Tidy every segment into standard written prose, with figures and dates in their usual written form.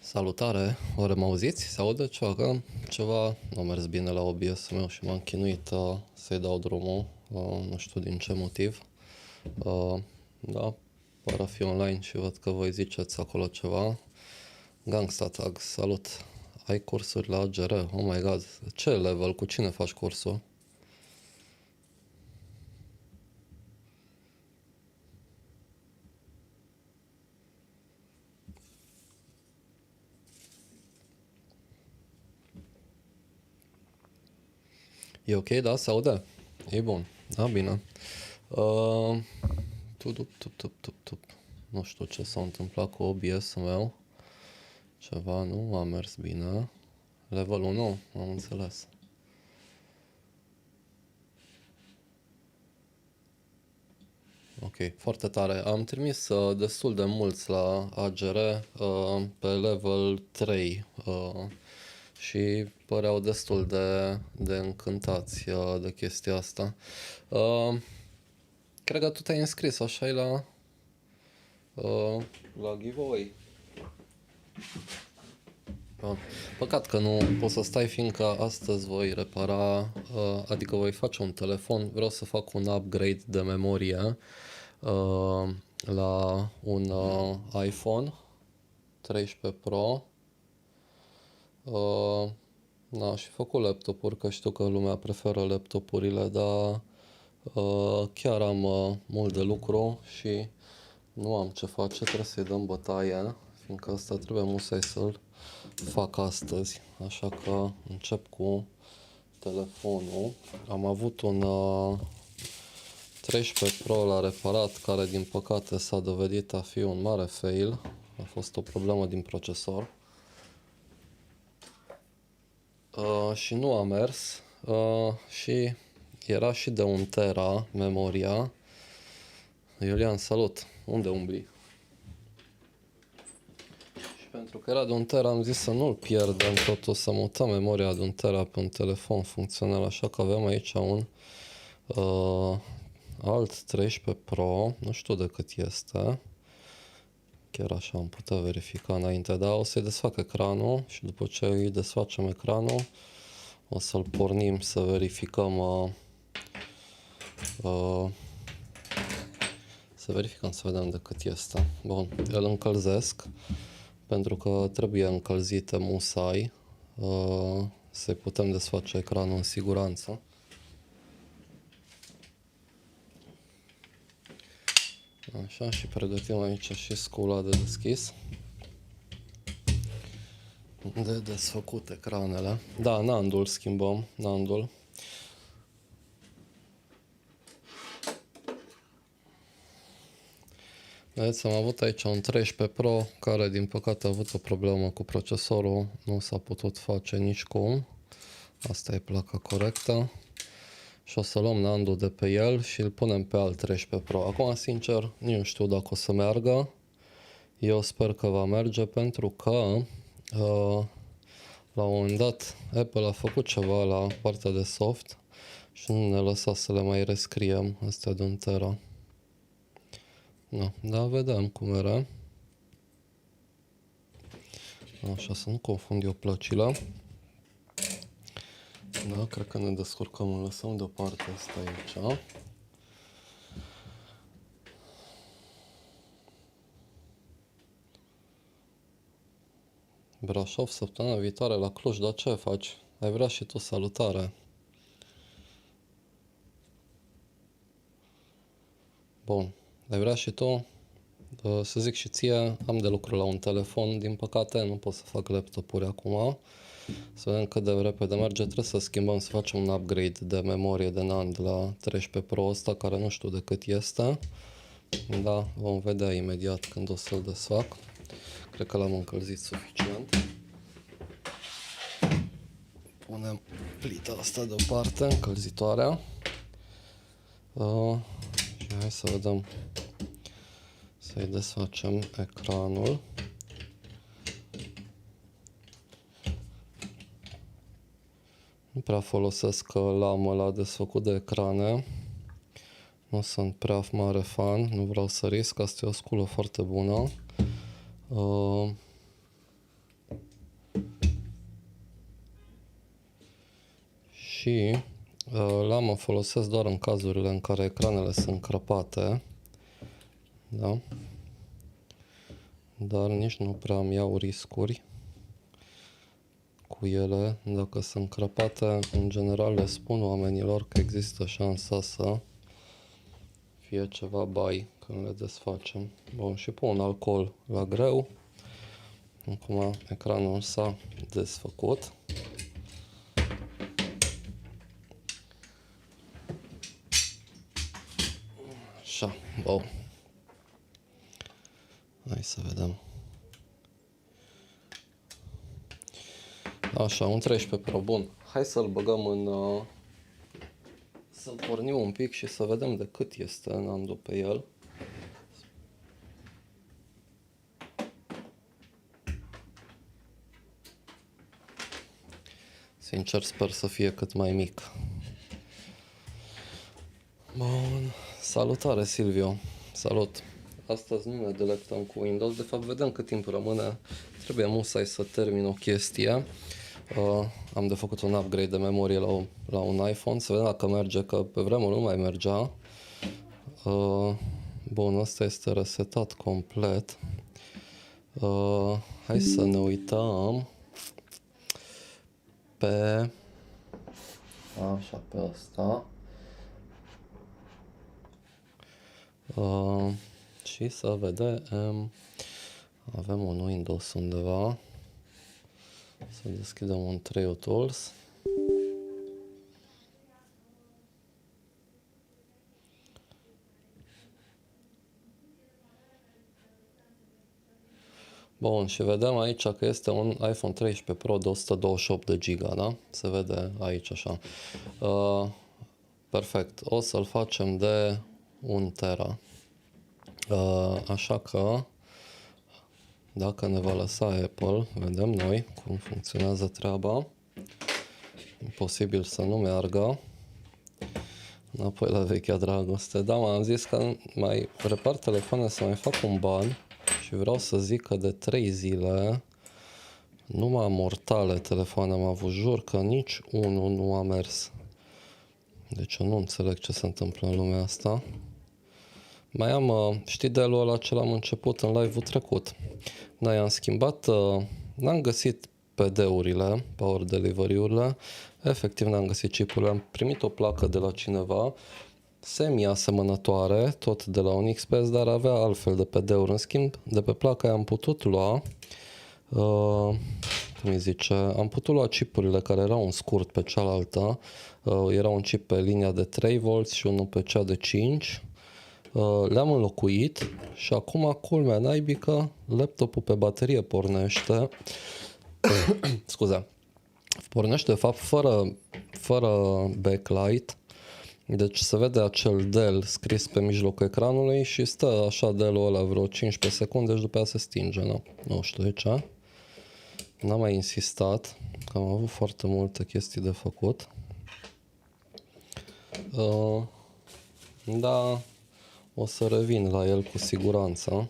Salutare, oare mă auziți? Se aude ceva? Că ceva nu a mers bine la OBS-ul meu și m-am chinuit să-i dau drumul, nu știu din ce motiv. Da, par a fi online și văd că voi ziceți acolo ceva. Gangsta Tag, salut! Ai cursuri la AGR? Oh my god, ce level? Cu cine faci cursul? E ok, da? Se aude? E bun. Da, bine. Uh, tup. Nu știu ce s-a întâmplat cu OBS-ul meu. Ceva nu a mers bine. Level 1, am înțeles. Ok, foarte tare. Am trimis destul de mulți la AGR pe level 3 și păreau destul de încântați de chestia asta. Cred că tu te-ai înscris, așa la giveaway. Păcat că nu poți să stai, fiindcă astăzi voi repara, adică voi face un telefon, vreau să fac un upgrade de memorie la un iPhone 13 Pro. Da, și făcut laptopuri, că știu că lumea preferă laptopurile, dar chiar am mult de lucru și nu am ce face, trebuie să-i dăm bătaie, fiindcă asta trebuie musai să-l fac astăzi, așa că încep cu telefonul. Am avut un 13 Pro la reparat, care din păcate s-a dovedit a fi un mare fail, a fost o problemă din procesor și nu a mers și era și de 1 tera memoria. Iulian, salut! Unde umbli? Pentru că era de 1 tera, am zis să nu-l pierdem, totul, să mutăm memoria de 1 tera pe un telefon funcțional, așa că avem aici un alt 13 Pro, nu știu de cât este, chiar așa am putea verifica înainte, dar o să-i desfac ecranul și după ce îi desfacem ecranul, o să-l pornim să verificăm să vedem de cât este. Bun, îl încălzesc, pentru că trebuie încălzită musai, să putem desface ecranul în siguranță. Așa, și pregătim aici și scula de deschis, de desfăcut ecranele. Da, nandul schimbăm, nandul. Vedeți, am avut aici un 13 Pro care din păcate a avut o problemă cu procesorul, nu s-a putut face nicicum. Asta e placa corectă. Și o să luăm nandul de pe el și îl punem pe alt 13 Pro. Acum, sincer, nu știu dacă o să meargă. Eu sper că va merge, pentru că la un moment dat Apple a făcut ceva la partea de soft și nu ne lăsa să le mai rescriem astea de 1 tera. No, da, vedem cum era. Așa, să nu confund eu plăcile. Da, cred că ne descurcăm, îl lăsăm deoparte asta aici. Brașov săptămâna viitoare la Cluj, dar ce faci? Ai vrea și tu salutare? Bun, ai vrea și tu? Să zic și ție, am de lucru la un telefon, din păcate nu pot să fac laptopuri acum. Să vedem cât de repede merge, trebuie să schimbăm, să facem un upgrade de memorie de NAND la 13 Pro ăsta, care nu știu de cât este. Da, vom vedea imediat când o să-l desfac. Cred că l-am încălzit suficient. Punem plita asta deoparte, încălzitoarea. Și hai să vedem, să-i desfacem ecranul. Nu prea folosesc lamă la desfăcut de ecrane. Nu sunt prea mare fan, nu vreau să risc, asta e o sculă foarte bună. și l-am folosesc doar în cazurile în care ecranele sunt crăpate, da? Dar nici nu prea îmi iau riscuri cu ele. Dacă sunt crăpate, în general le spun oamenilor că există șansa să fie ceva bai când le desfacem. Bun, și pun alcool la greu. Acum ecranul s-a desfăcut. Așa, bun. Hai să vedem. Așa, un 13 Pro, bun. Hai să-l băgăm în... să-l pornim un pic și să vedem de cât este Nando pe el. Sincer, sper să fie cât mai mic. Bun. Salutare, Silvio. Salut. Astăzi nu ne delectăm cu Windows. De fapt, vedem cât timp rămâne. Trebuie musai să termin o chestie. Am de făcut un upgrade de memorie la un iPhone. Să vedem dacă merge, că pe vremuri nu mai mergea. Bun, ăsta este resetat complet. Hai să ne uităm pe... Așa, pe ăsta. Și să vedem. Avem un Windows undeva. Să deschidem un Trio Tools. Bun, și vedem aici că este un iPhone 13 Pro de 128 de giga, da? Se vede aici așa. Perfect. O să-l facem de 1 tera. Așa că dacă ne va lăsa Apple, vedem noi cum funcționează treaba. Imposibil să nu meargă. Înapoi la vechea dragoste. Da, m-am zis că mai repar telefoane să mai fac un ban și vreau să zic că de 3 zile numai mortale telefoane am avut. Jur că nici unul nu a mers. Deci eu nu înțeleg ce se întâmplă în lumea asta. Mai am, știi Dell-ul ăla ce l-am început în live-ul trecut. Noi am schimbat, n-am găsit PD-urile, Power Delivery-urile, efectiv n-am găsit chipurile, am primit o placă de la cineva, semi-asemănătoare, tot de la un XPS, dar avea altfel de PD-uri. În schimb, de pe placa am putut lua, cum îi zice, am putut lua chipurile care erau un scurt pe cealaltă, era un chip pe linia de 3V și unul pe cea de 5. Le-am înlocuit și acum, culmea naibii, că laptopul pe baterie pornește. Scuze. Pornește, de fapt, fără backlight. Deci se vede acel Dell scris pe mijlocul ecranului și stă așa Dell-ul ăla vreo 15 secunde și după aia se stinge. Nu știu de ce. N-am mai insistat, că am avut foarte multe chestii de făcut. Da, o să revin la el cu siguranță.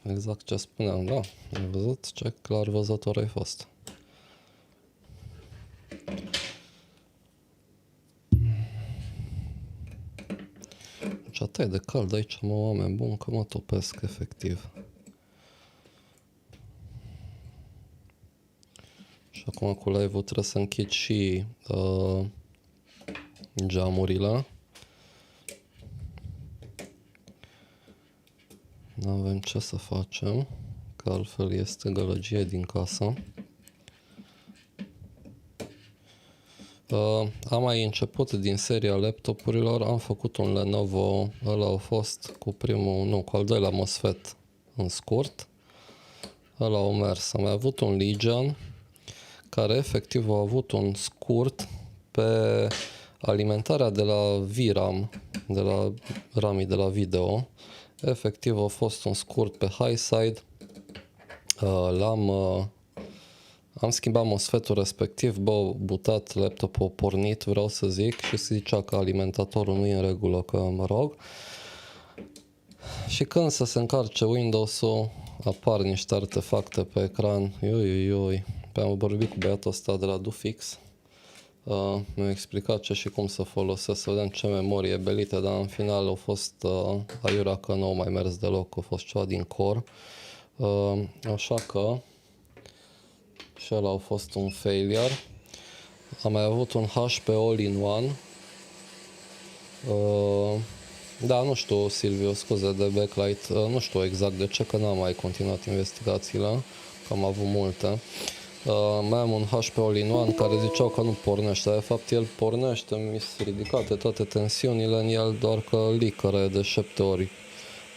Exact ce spuneam, da. Ai văzut ce clar văzător ai fost. Deci atât e de cald aici, mă, oameni buni, că mă topesc efectiv. Și acum cu live-ul trebuie să închid și geamurile. N-avem ce să facem, că altfel este gălăgie din casă. Am mai început din seria laptopurilor, am făcut un Lenovo, ăla a fost cu cu al doilea MOSFET în scurt. Ăla a mers. Am mai avut un Legion, care efectiv a avut un scurt pe alimentarea de la VRAM, de la ramii de la video. Efectiv a fost un scurt pe high side. Am schimbat MOSFET-ul respectiv, butat, laptopul a pornit, vreau să zic, și se zicea că alimentatorul nu e în regulă, că mă rog. Și când să se încarce Windows-ul, apar niște artefacte pe ecran. Iui. Am vorbit cu băiatul ăsta de la Dufix. Mi-a explicat ce și cum să folosesc, să vedem ce memorie belită, dar în final au fost aiurea că nu au mai mers deloc, a fost ceva din core. Așa că și ăla a fost un failure. Am mai avut un HP All-in-One. Da, nu știu, Silviu, scuze de backlight, nu știu exact de ce, că n-am mai continuat investigațiile, că am avut multe. Mai am un HP All-in-One care ziceau că nu pornește, de fapt el pornește, mi sunt ridicate toate tensiunile în el, doar că licără de 7 ori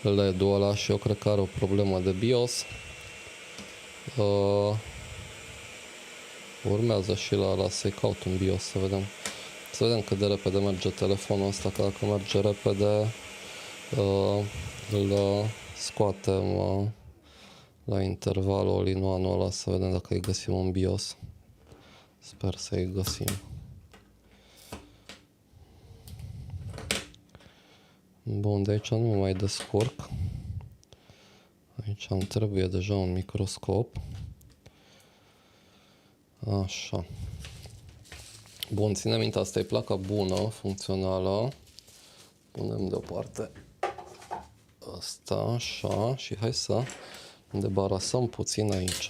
LED-ul ăla și eu cred că are o problemă de BIOS. Urmează și la ăla să-i caut un BIOS să vedem. Să vedem cât de repede merge telefonul ăsta, că dacă merge repede îl scoatem la intervalul all-in-one-ul ăla să vedem dacă îi găsim un BIOS. Sper să-i găsim. Bun, de aici nu mă mai descurc. Aici îmi trebuie deja un microscop. Așa. Bun, ține minte, asta e placa bună, funcțională. Punem deoparte asta, așa, și hai să debarasăm puțin aici.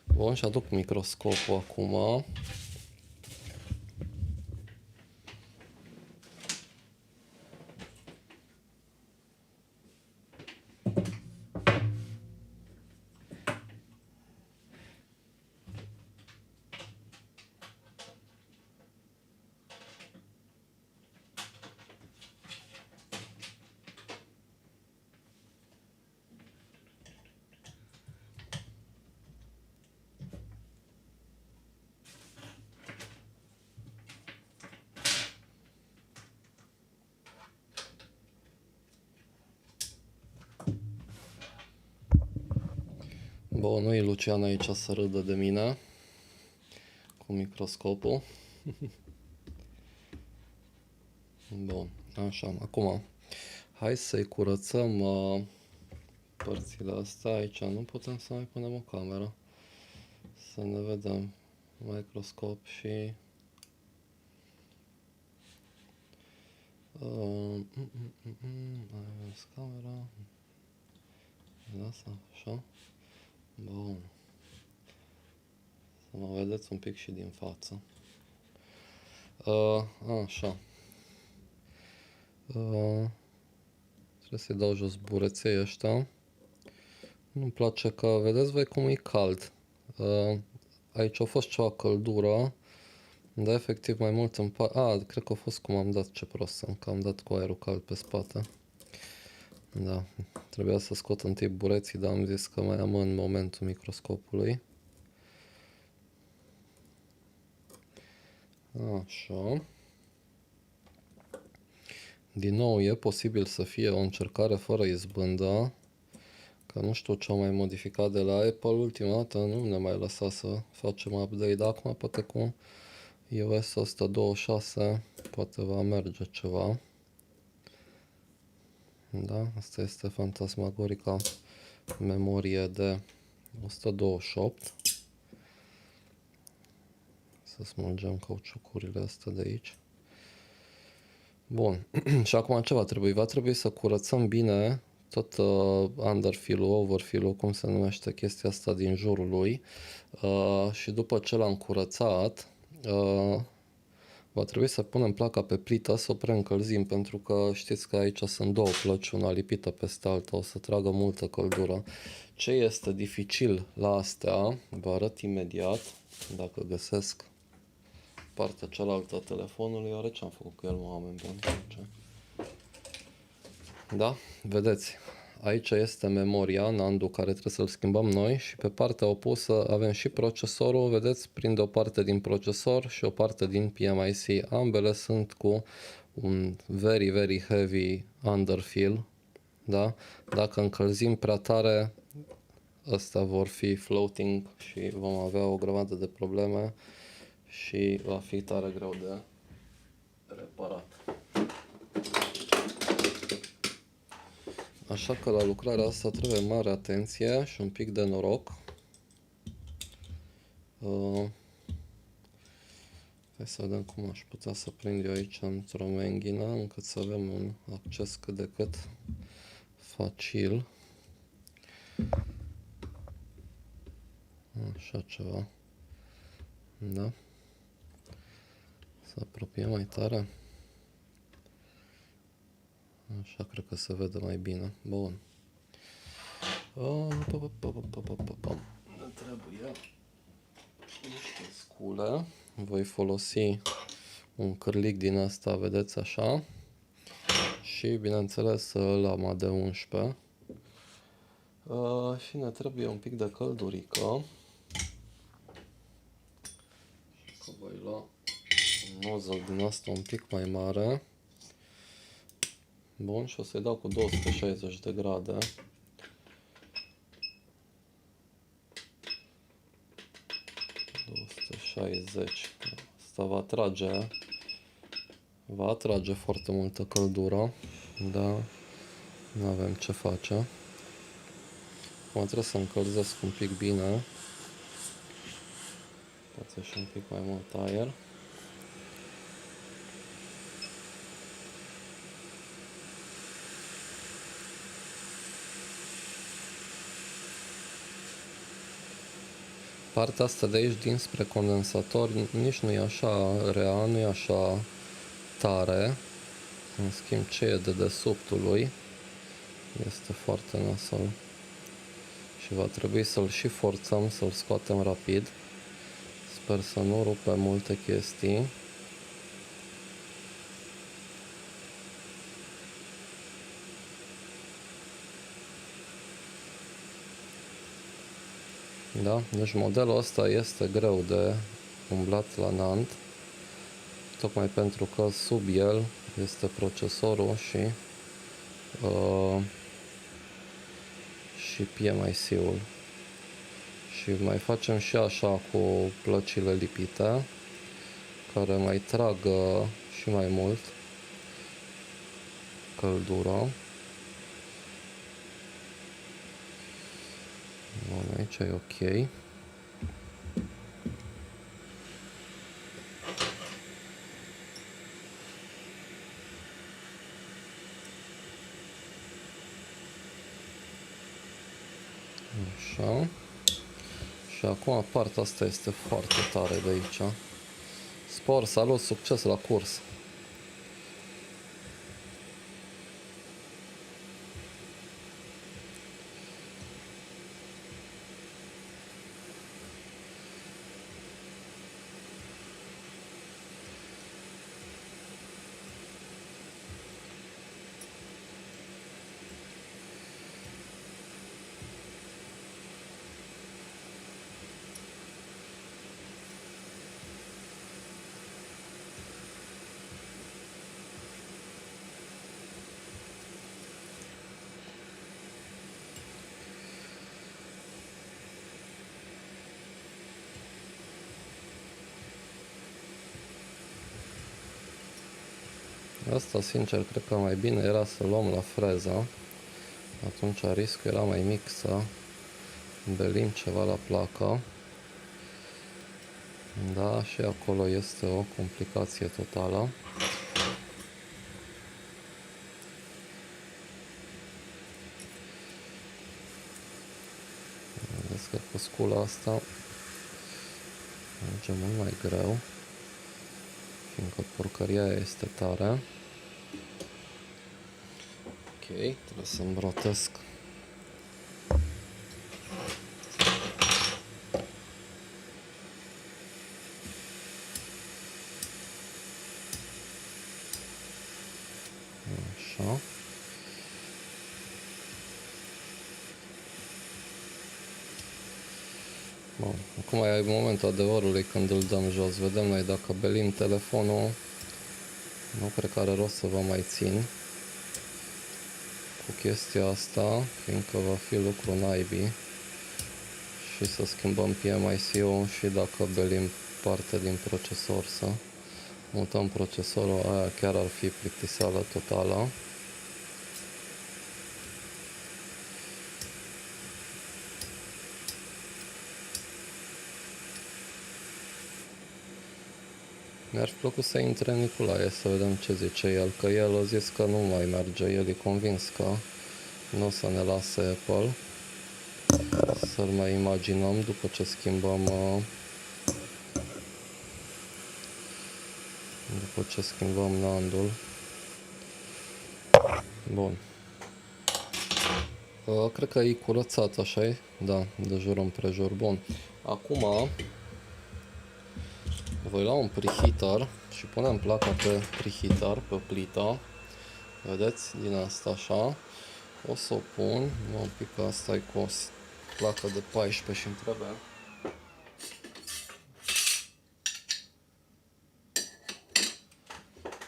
Bun, și aduc microscopul acum. Bun, nu e Lucian aici să râdă de mine cu microscopul. Bun, așa, acum hai să-i curățăm părțile astea. Aici nu putem să mai punem o cameră. Să ne vedem microscop și camera. Asta, așa. Bun. Să mă vedeți un pic și din față. Așa. Trebuie să-i dau jos bureței ăștia. Nu-mi place că, vedeți voi cum e cald. Aici a fost ceva căldură, dar efectiv mai mult îmi cred că a fost cum am dat, ce prost sunt, că am dat cu aerul cald pe spate. Da, trebuia să scot întâi bureții, dar am zis că mai am în momentul microscopului. Așa. Din nou, e posibil să fie o încercare fără izbândă, că nu știu ce am mai modificat de la Apple. Ultima dată nu ne mai lăsa să facem update, dar acum poate cu iOS 126 poate va merge ceva. Da, asta este fantasmagorica memorie de 128. Să smulgem cauciucurile astea de aici. Bun, și acum ce va trebui? Va trebui să curățăm bine tot underfill-ul, overfill-ul, cum se numește chestia asta din jurul lui. Și după ce l-am curățat, va trebui să punem placa pe plită, să o preîncălzim, pentru că știți că aici sunt două plăci, una lipită peste alta, o să tragă multă căldură. Ce este dificil la astea, vă arăt imediat, dacă găsesc partea cealaltă a telefonului. Oare ce am făcut cu el, mă, oameni buni? Da, vedeți, aici este memoria Nandu care trebuie să-l schimbăm noi și pe partea opusă avem și procesorul, vedeți, prinde o parte din procesor și o parte din PMIC. Ambele sunt cu un very, very heavy underfill, da? Dacă încălzim prea tare, astea vor fi floating și vom avea o grămadă de probleme și va fi tare greu de reparat. Așa că la lucrarea asta trebuie mare atenție și un pic de noroc. Hai să vedem cum aș putea să prind eu aici într-o menghină, încât să avem un acces cât de cât facil. Așa ceva. Da. Să apropiem mai tare. Așa cred că se vede mai bine. Bun. Ne trebuie niște scule. Voi folosi un cârlic din asta, vedeți așa. Și bineînțeles lama de 11. Și ne trebuie un pic de căldurică. Că voi lua un nozzle din asta un pic mai mare. Bun, și o să-i dau cu 260 de grade. Asta va atrage foarte multă căldură, dar nu avem ce face. Acum trebuie să încălzesc un pic bine. Poate și un pic mai mult aer. Partea asta de aici dinspre condensator nici nu e așa rea, nu e așa tare. În schimb ce e de dedesubtul lui este foarte nasol. Și va trebui să-l și forțăm, să-l scoatem rapid. Sper să nu rupem multe chestii. Da? Deci modelul ăsta este greu de umblat la nant, tocmai pentru că sub el este procesorul și PMIC-ul. Și mai facem și așa cu plăcile lipite, care mai trag și mai mult căldură. Bun, aici e ok. Așa. Și acum partea asta este foarte tare de aici. Spor, salut, succes la curs! Asta, sincer, cred că mai bine era să luăm la freză. Atunci riscul era mai mic să belim ceva la placă. Da, și acolo este o complicație totală. Vedeți că cu scula asta merge mult mai greu, fiindcă porcăria este tare. Ok, trebuie să îmbrotesc. Așa. Bun, acum e momentul adevărului când îl dăm jos. Vedem noi dacă belim telefonul. Nu cred că are rost să vă mai țin cu chestia asta, fiindcă va fi lucru naibii. Și să schimbăm PMIC-ul și dacă belim parte din procesor să mutăm procesorul, aia chiar ar fi plictiseală totală. Mi-ar fi plăcut să intre Nicolae, să vedem ce zice el, că el a zis că nu mai merge, el e convins că nu o să ne lase Apple. Să-l mai imaginăm după ce schimbăm nandul. Bun. Cred că e curățat, așa-i? Da, de jur împrejur. Bun. Acum voi lua un preheater și punem placa pe preheater, pe plită. Vedeți? Din asta așa. O să o pun. Un pic, asta e cu o placă de 14 și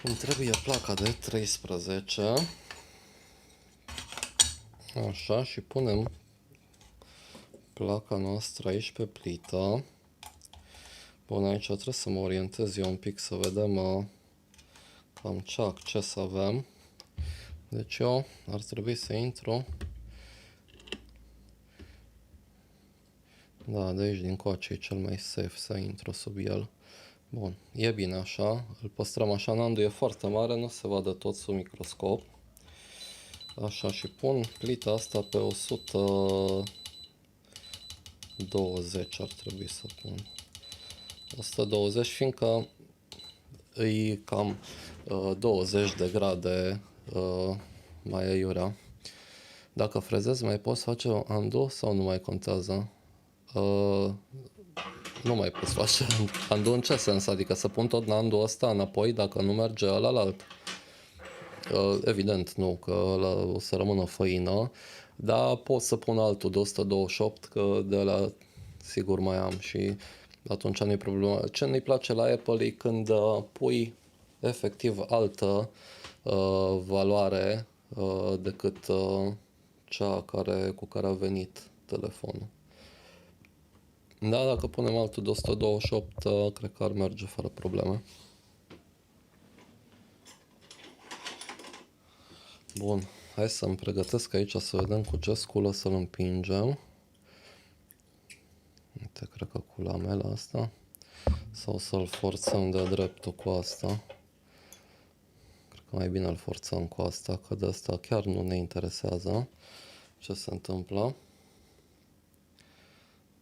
îmi trebuie placa de 13. Așa, și punem placa noastră aici pe plită. Bun, aici trebuie să mă orientez eu un pic să vedem cam ce acces avem. Deci eu ar trebui să intru. Da, de aici din coace e cel mai safe să intru sub el. Bun, e bine așa, îl păstrăm așa, nandul e foarte mare, nu se vadă tot sub microscop. Așa, și pun plita asta pe 120 ar trebui să pun. 120, fiindcă e cam 20 de grade mai aiurea. Dacă frezezi, mai poți face undo sau nu mai contează? Nu mai poți face undo în ce sens? Adică să pun tot undo ăsta înapoi dacă nu merge ălalt? Evident nu, că ăla o să rămână făină, dar pot să pun altul de 128, că de ăla sigur mai am și atunci nu e problemă. Ce nu-i place la Apple e când pui efectiv altă valoare decât cea cu care a venit telefonul. Da, dacă punem altul de 128, cred că ar merge fără probleme. Bun, hai să-mi pregătesc aici să vedem cu ce sculă să-l împingem. Uite, cred că cu lamela asta. Sau să-l forțăm de dreptul cu asta. Cred că mai bine îl forțăm cu asta, că de asta chiar nu ne interesează ce se întâmplă.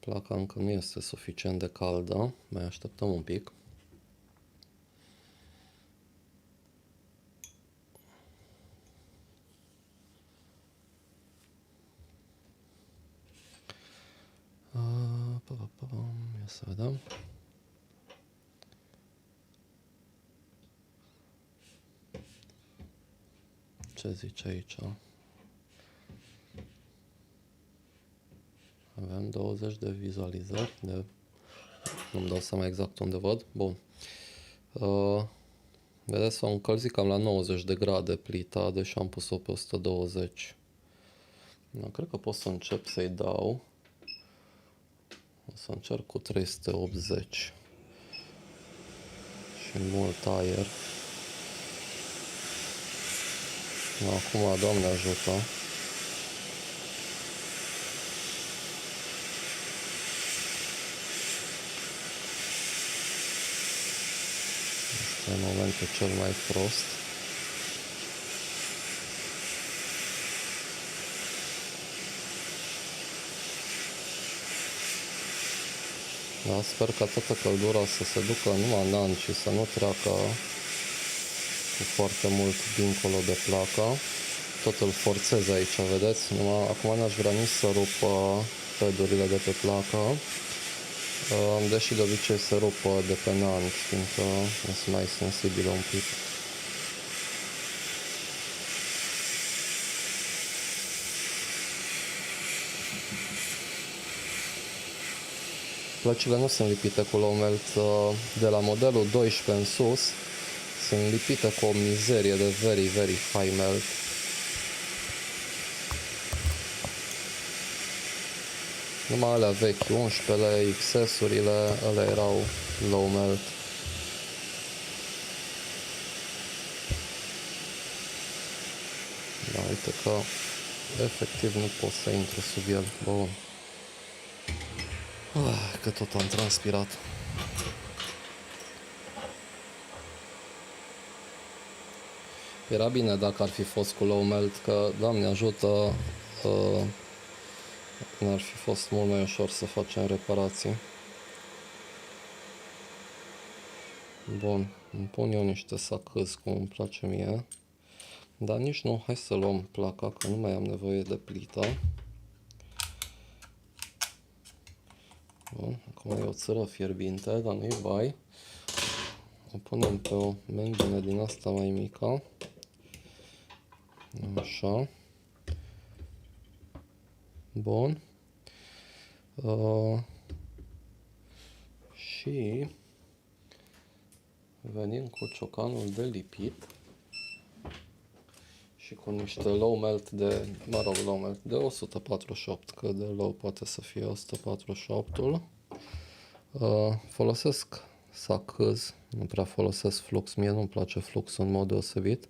Placa încă nu este suficient de caldă, mai așteptăm un pic. Ia să vedem. Ce zice aici? Avem 20 de vizualizări, nu-mi dau seama exact unde văd. Bun. Vedeți, s-a încălzit cam la 90 de grade plita, deși am pus-o pe 120. Da, cred că pot să încep să-i dau. O să încerc cu 380. Și mult aer. Acum, Doamne ajută. Este momentul cel mai prost. Da, sper că toată căldura să se ducă numai în an și să nu treacă cu foarte mult dincolo de placă. Tot îl forțez aici, vedeți? Acum n-aș vrea nici să rup pedurile de pe placă, deși de obicei se rupă de pe nant, fiindcă sunt mai sensibile un pic. Plăcile nu sunt lipite cu low melt, de la modelul 12 în sus sunt lipite cu o mizerie de very high melt. Numai alea vechi, 11-le, XS-urile, alea erau low melt. Da, uite că efectiv nu pot să intru sub el. Bun. Că tot am transpirat. Era bine dacă ar fi fost cu low melt, că, Doamne ajută, ne-ar fi fost mult mai ușor să facem reparații. Bun, îmi pun eu niște sacâzi cum îmi place mie. Dar nici nu, hai să luăm placa, că nu mai am nevoie de plită. Bun, acum e o țără fierbinte, dar nu-i bai. O punem pe o menghină din asta mai mică. Așa. Bun. Și venim cu ciocanul de lipit și cu niște low melt de, low melt de 148, că de low poate să fie 148-ul. Folosesc sacâz, nu prea folosesc flux, mie nu-mi place fluxul în mod deosebit.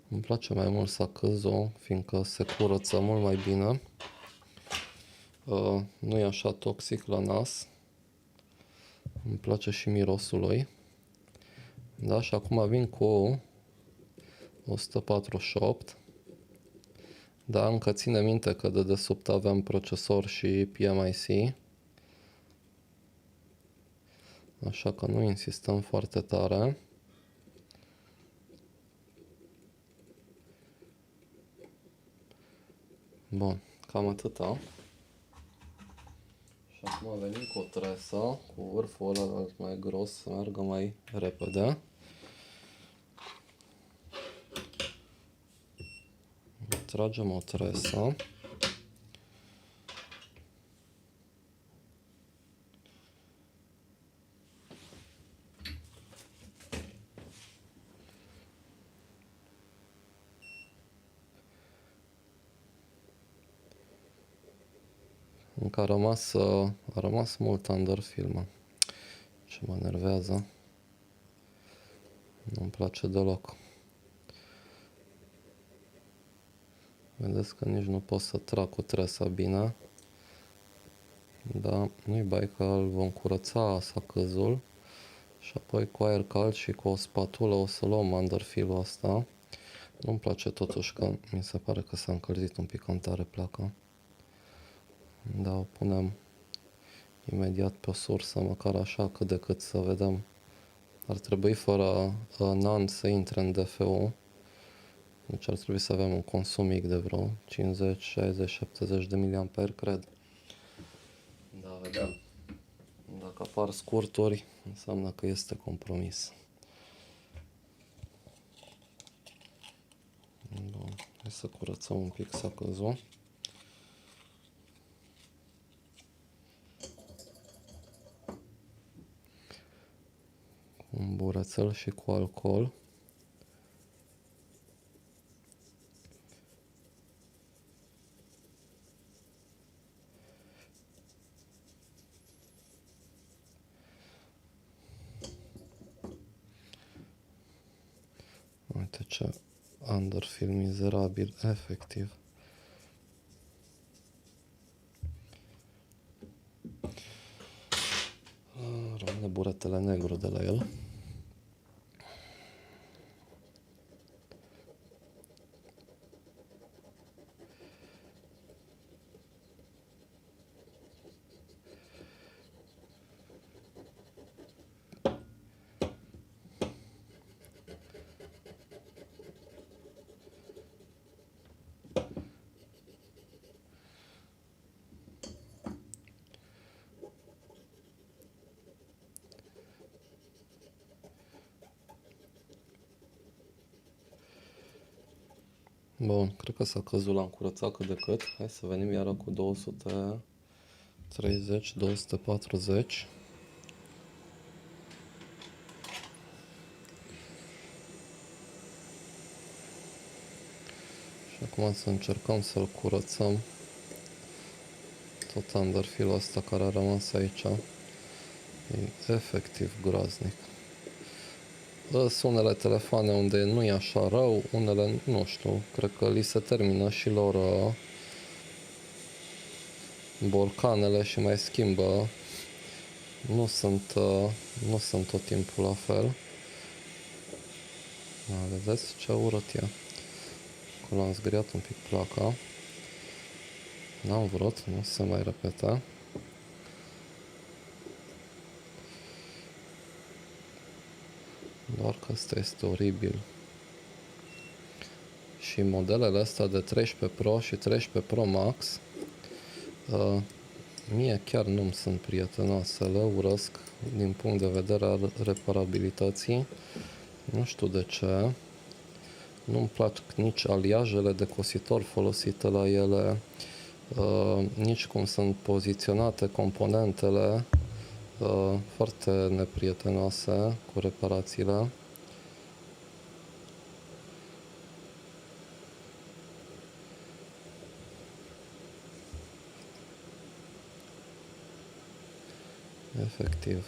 Îmi place mai mult sacâzul, fiindcă se curăță mult mai bine. Nu e așa toxic la nas. Îmi place și mirosul lui. Da, și acum vin cu 148. Da, încă ține minte că de desubt aveam procesor și PMIC. Așa că nu insistăm foarte tare. Bun, cam atâta. Și acum venim cu o tresă, cu vârful ăla mai gros, să meargă mai repede. Tragem o tresă. Încă a rămas mult underfilm. Ce mă enervează. Nu-mi place deloc. Vedeți că nici nu pot să trag cu tresa bine. Da, nu-i bai că îl vom curăța sacâzul. Și apoi cu aer cald și cu o spatulă o să luăm underfill-ul ăsta. Nu-mi place totuși că mi se pare că s-a încălzit un pic cam tare placa. Da, o punem imediat pe o sursă, măcar așa, cât de cât să vedem. Ar trebui fără NAND să intre în DFU. Deci ar trebui să avem un consum mic de vreo 50, 60, 70 de mAh, cred. Da, vedem. Dacă apar scurturi, înseamnă că este compromis. Bun. Hai să curățăm un pic sacâzul. Cu un burețel și cu alcool. Uite ce underfill mizerabil, efectiv. Rămâne buretele negru de la el. Bun, cred că sacâzul l-am curățat cât de cât. Hai să venim iară cu 230, 240. Și acum să încercăm să-l curățăm. Tot underfill-ul ăsta care a rămas aici. E efectiv groaznic. Sunt unele telefoane unde nu e așa rău, unele nu știu, cred că li se termină și lor borcanele și mai schimbă. Nu sunt tot timpul la fel. Vedeți ce urât e. Acolo am zgriat un pic placa. N-am vrut, nu se mai repete. Doar că asta este oribil. Și modelele astea de 13 Pro și 13 Pro Max mie chiar nu-mi sunt prietenoase, le urăsc din punct de vedere al reparabilității. Nu știu de ce. Nu-mi plac nici aliajele de cositor folosite la ele, nici cum sunt poziționate componentele, foarte neprietenoase cu reparațiile. Efectiv.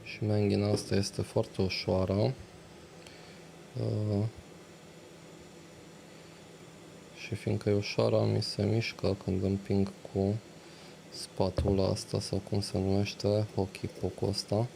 Și menghina asta este foarte ușoară. Și fiindcă e ușoară, mi se mișcă când împing cu spatula asta sau cum se numește, hockey puck-ul ăsta.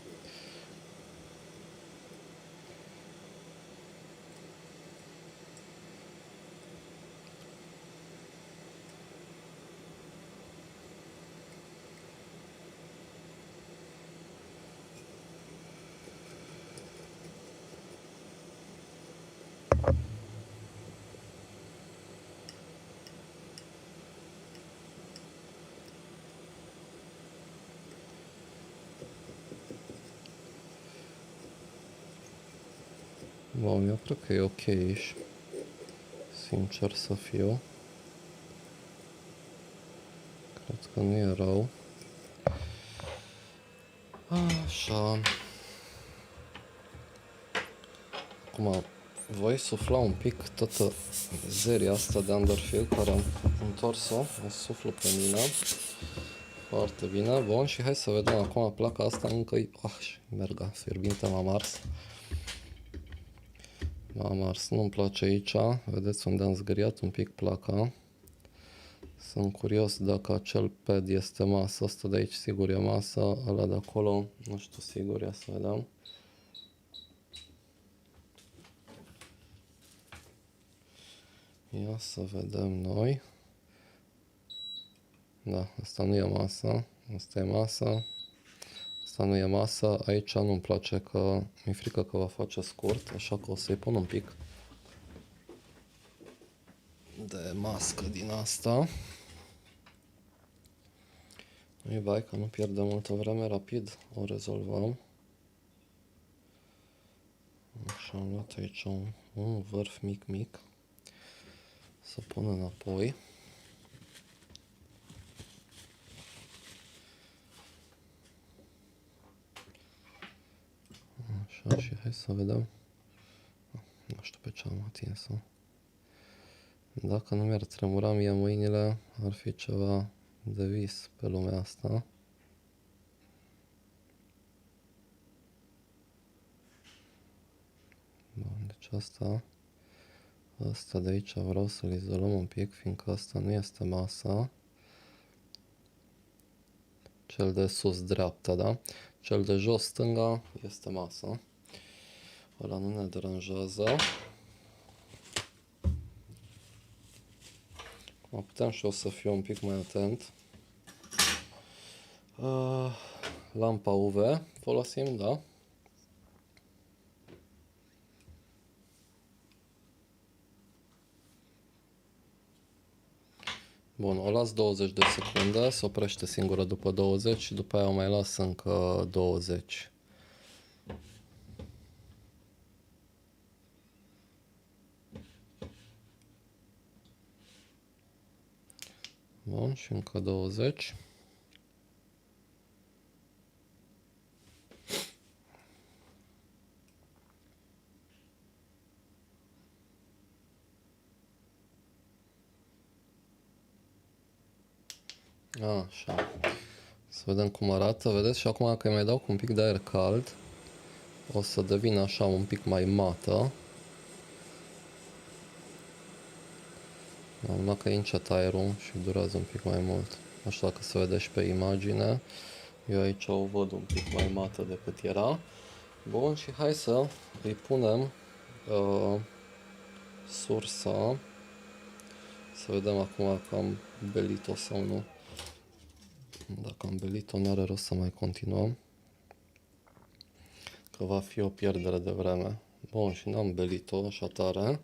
Bun, eu cred că e ok aici. Sincer să fiu. Cred că nu e rău. Așa. Acum voi sufla un pic toată mizeria asta de underfill care am întors-o. O suflu pe mine. Foarte bine. Bun, și hai să vedem acum placa asta încă-i... merga, fierbinte m-a mars. M-a mars, nu-mi place aici. Vedeți unde am zgâriat un pic placa. Sunt curios dacă acel pad este masă. Asta de aici sigur e masă. Ăla de acolo, nu știu sigur, ia să vedem. Ia să vedem noi. Da, asta nu e masă. Asta e masă. Asta nu e masă. Aici nu-mi place că mi-e frică că va face scurt, așa că o să-i pun un pic de mască din asta. Nu-i bai că nu pierde multă vreme, rapid o rezolvăm. Așa, am luat aici un vârf mic. Să pun înapoi. Așa, și hai să vedem. Nu știu pe ce am atins-o. Dacă nu mi-ar tremura mie mâinile, ar fi ceva de vis pe lumea asta. Bun, deci asta de aici vreau să-l izolăm un pic, fiindcă asta nu este masa. Cel de sus dreapta, da? Cel de jos stânga este masa. Ăla nu ne deranjează. Acum putem și o să fiu un pic mai atent. Lampa UV folosim, da? Bun, o las 20 de secunde, se oprește singură după 20 și după aia o mai las încă 20. Bun, și încă 20. Așa. Să vedem cum arată. Vedeți? Și acum că îi mai dau cu un pic de aer cald, o să devină așa un pic mai mată. Numai că e încet aerul și durează un pic mai mult. Nu știu dacă se vede și pe imagine. Eu aici o văd un pic mai mată decât era. Bun, și hai să îi punem sursa. Să vedem acum că am belit-o sau nu. Dacă am belit-o, nu are rost să mai continuăm, că va fi o pierdere de vreme. Bun, și n-am belit-o așa tare.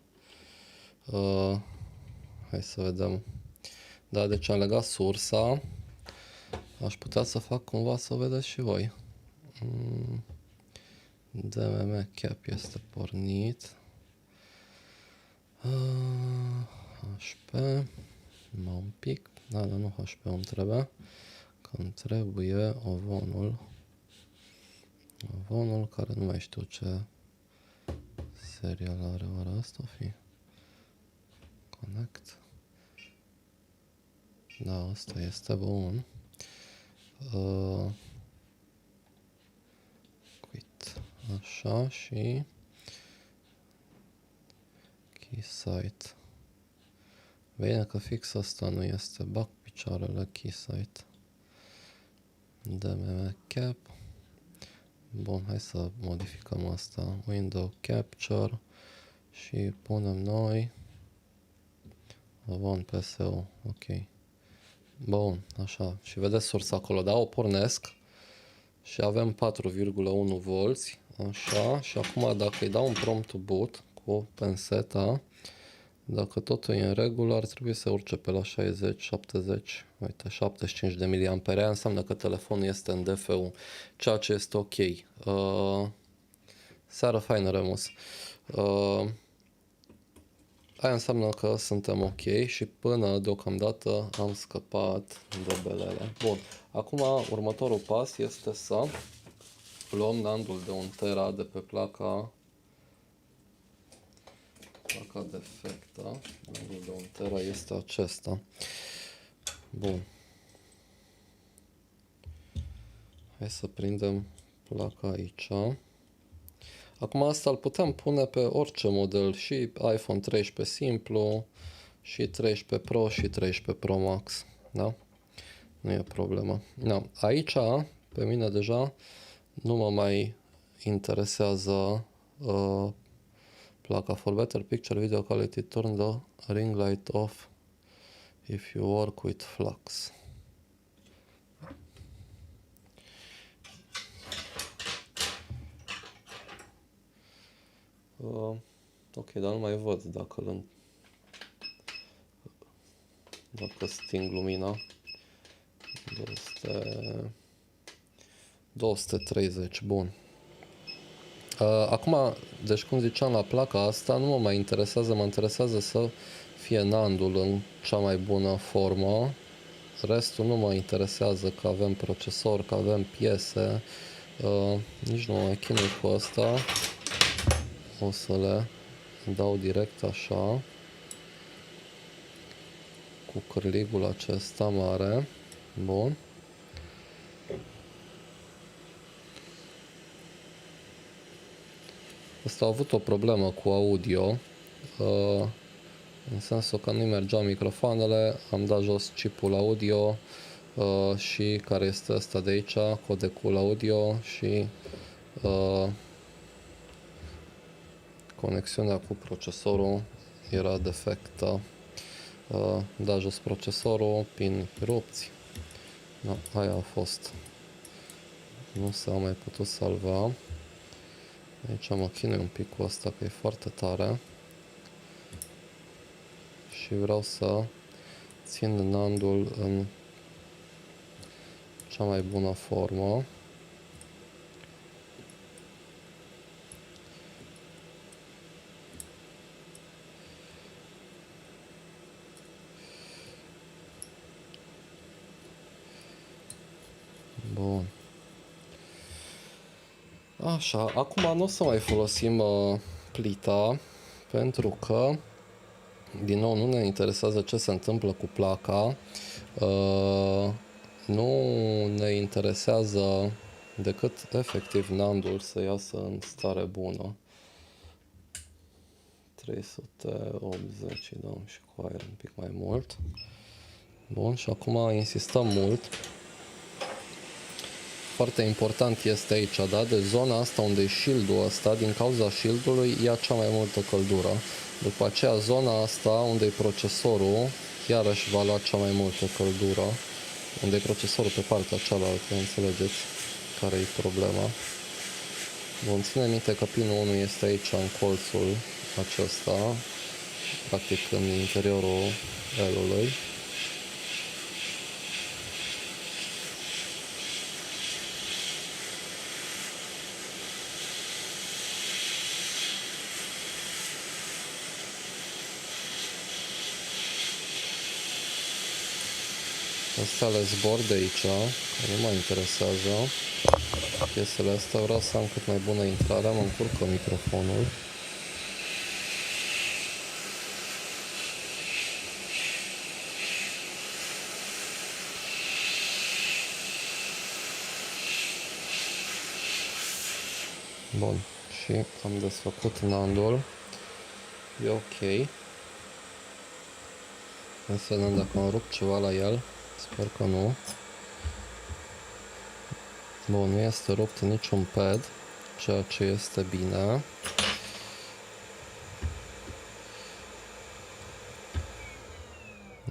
Hai să vedem. Da, deci am legat sursa. Aș putea să fac cumva să vedeți și voi. DMM cap este pornit. HP. Un pic. Da, dar nu HP îmi trebuie. Că îmi trebuie ovonul care nu mai știu ce serial are oare asta fi. Connect. Da, asta este bun. Quit. Așa și key site. Bine că fix asta nu este. Bag picioarele key site. DMM cap. Bun, hai să modificăm asta. Window capture și punem noi Avon PSO. Ok. Bun, așa. Și vedeți sursa acolo, da? O pornesc și avem 4,1 volți. Așa. Și acum dacă îi dau un prompt to boot cu penseta, dacă totul e în regulă, ar trebui să urce pe la 60, 70, uite, 75 de mAh, înseamnă că telefonul este în DFU, ceea ce este ok. Seară faină, Remus. Aia înseamnă că suntem ok și până deocamdată am scăpat de belele. Bun, acum următorul pas este să luăm nandul de 1 tera de pe placa defectă. Nandul de 1 tera este acesta. Bun. Hai să prindem placa aici. Acum asta îl putem pune pe orice model, și iPhone 13 simplu, și 13 Pro, și 13 Pro Max. Da? Nu e problemă. Da. Aici, pe mine deja, nu mă mai interesează placa. For better picture video quality, turn the ring light off if you work with flux. Ok, dar nu mai văd dacă sting lumina. 230, bun. Acum, deci cum ziceam, la placa asta nu mă mai interesează, mă interesează să fie nandul în cea mai bună formă. Restul nu mă interesează, că avem procesor, că avem piese. Nici nu mă mai chinui cu asta. O să le dau direct așa, cu cârligul acesta mare. Bun. Asta a avut o problemă cu audio, în sensul că nu mergeau microfoanele, am dat jos chipul audio și care este ăsta de aici, codecul audio, și conexiunea cu procesorul era defectă. Da jos procesorul, pin rupți. Da, aia a fost. Nu s-a mai putut salva. Aici mă chinui un pic cu asta, că e foarte tare. Și vreau să țin nandul în cea mai bună formă. Bun. Așa, acum nu o să mai folosim plita, pentru că din nou, nu ne interesează ce se întâmplă cu placa, nu ne interesează decât efectiv nandul să iasă în stare bună. 380, dăm și cu aer un pic mai mult. Bun, și acum insistăm mult. Foarte important este aici, da? De zona asta unde e shield-ul ăsta, din cauza shield-ului ia cea mai multă căldură. După aceea zona asta unde e procesorul, iarăși va lua cea mai multă căldură. Unde e procesorul pe partea cealaltă, înțelegeți care e problema. Bun, ține minte că pinul 1 este aici în colțul acesta, practic în interiorul L-ului. Astea le zbor de aici, că nu mă interesează piesele astea, vreau să am cât mai bună intrare, mă încurcă microfonul. Bun, și am desfăcut nandul, e ok. Să vedem dacă am rupt ceva la el, sper că nu. Bun, nu este rupt niciun pad, ceea ce este bine.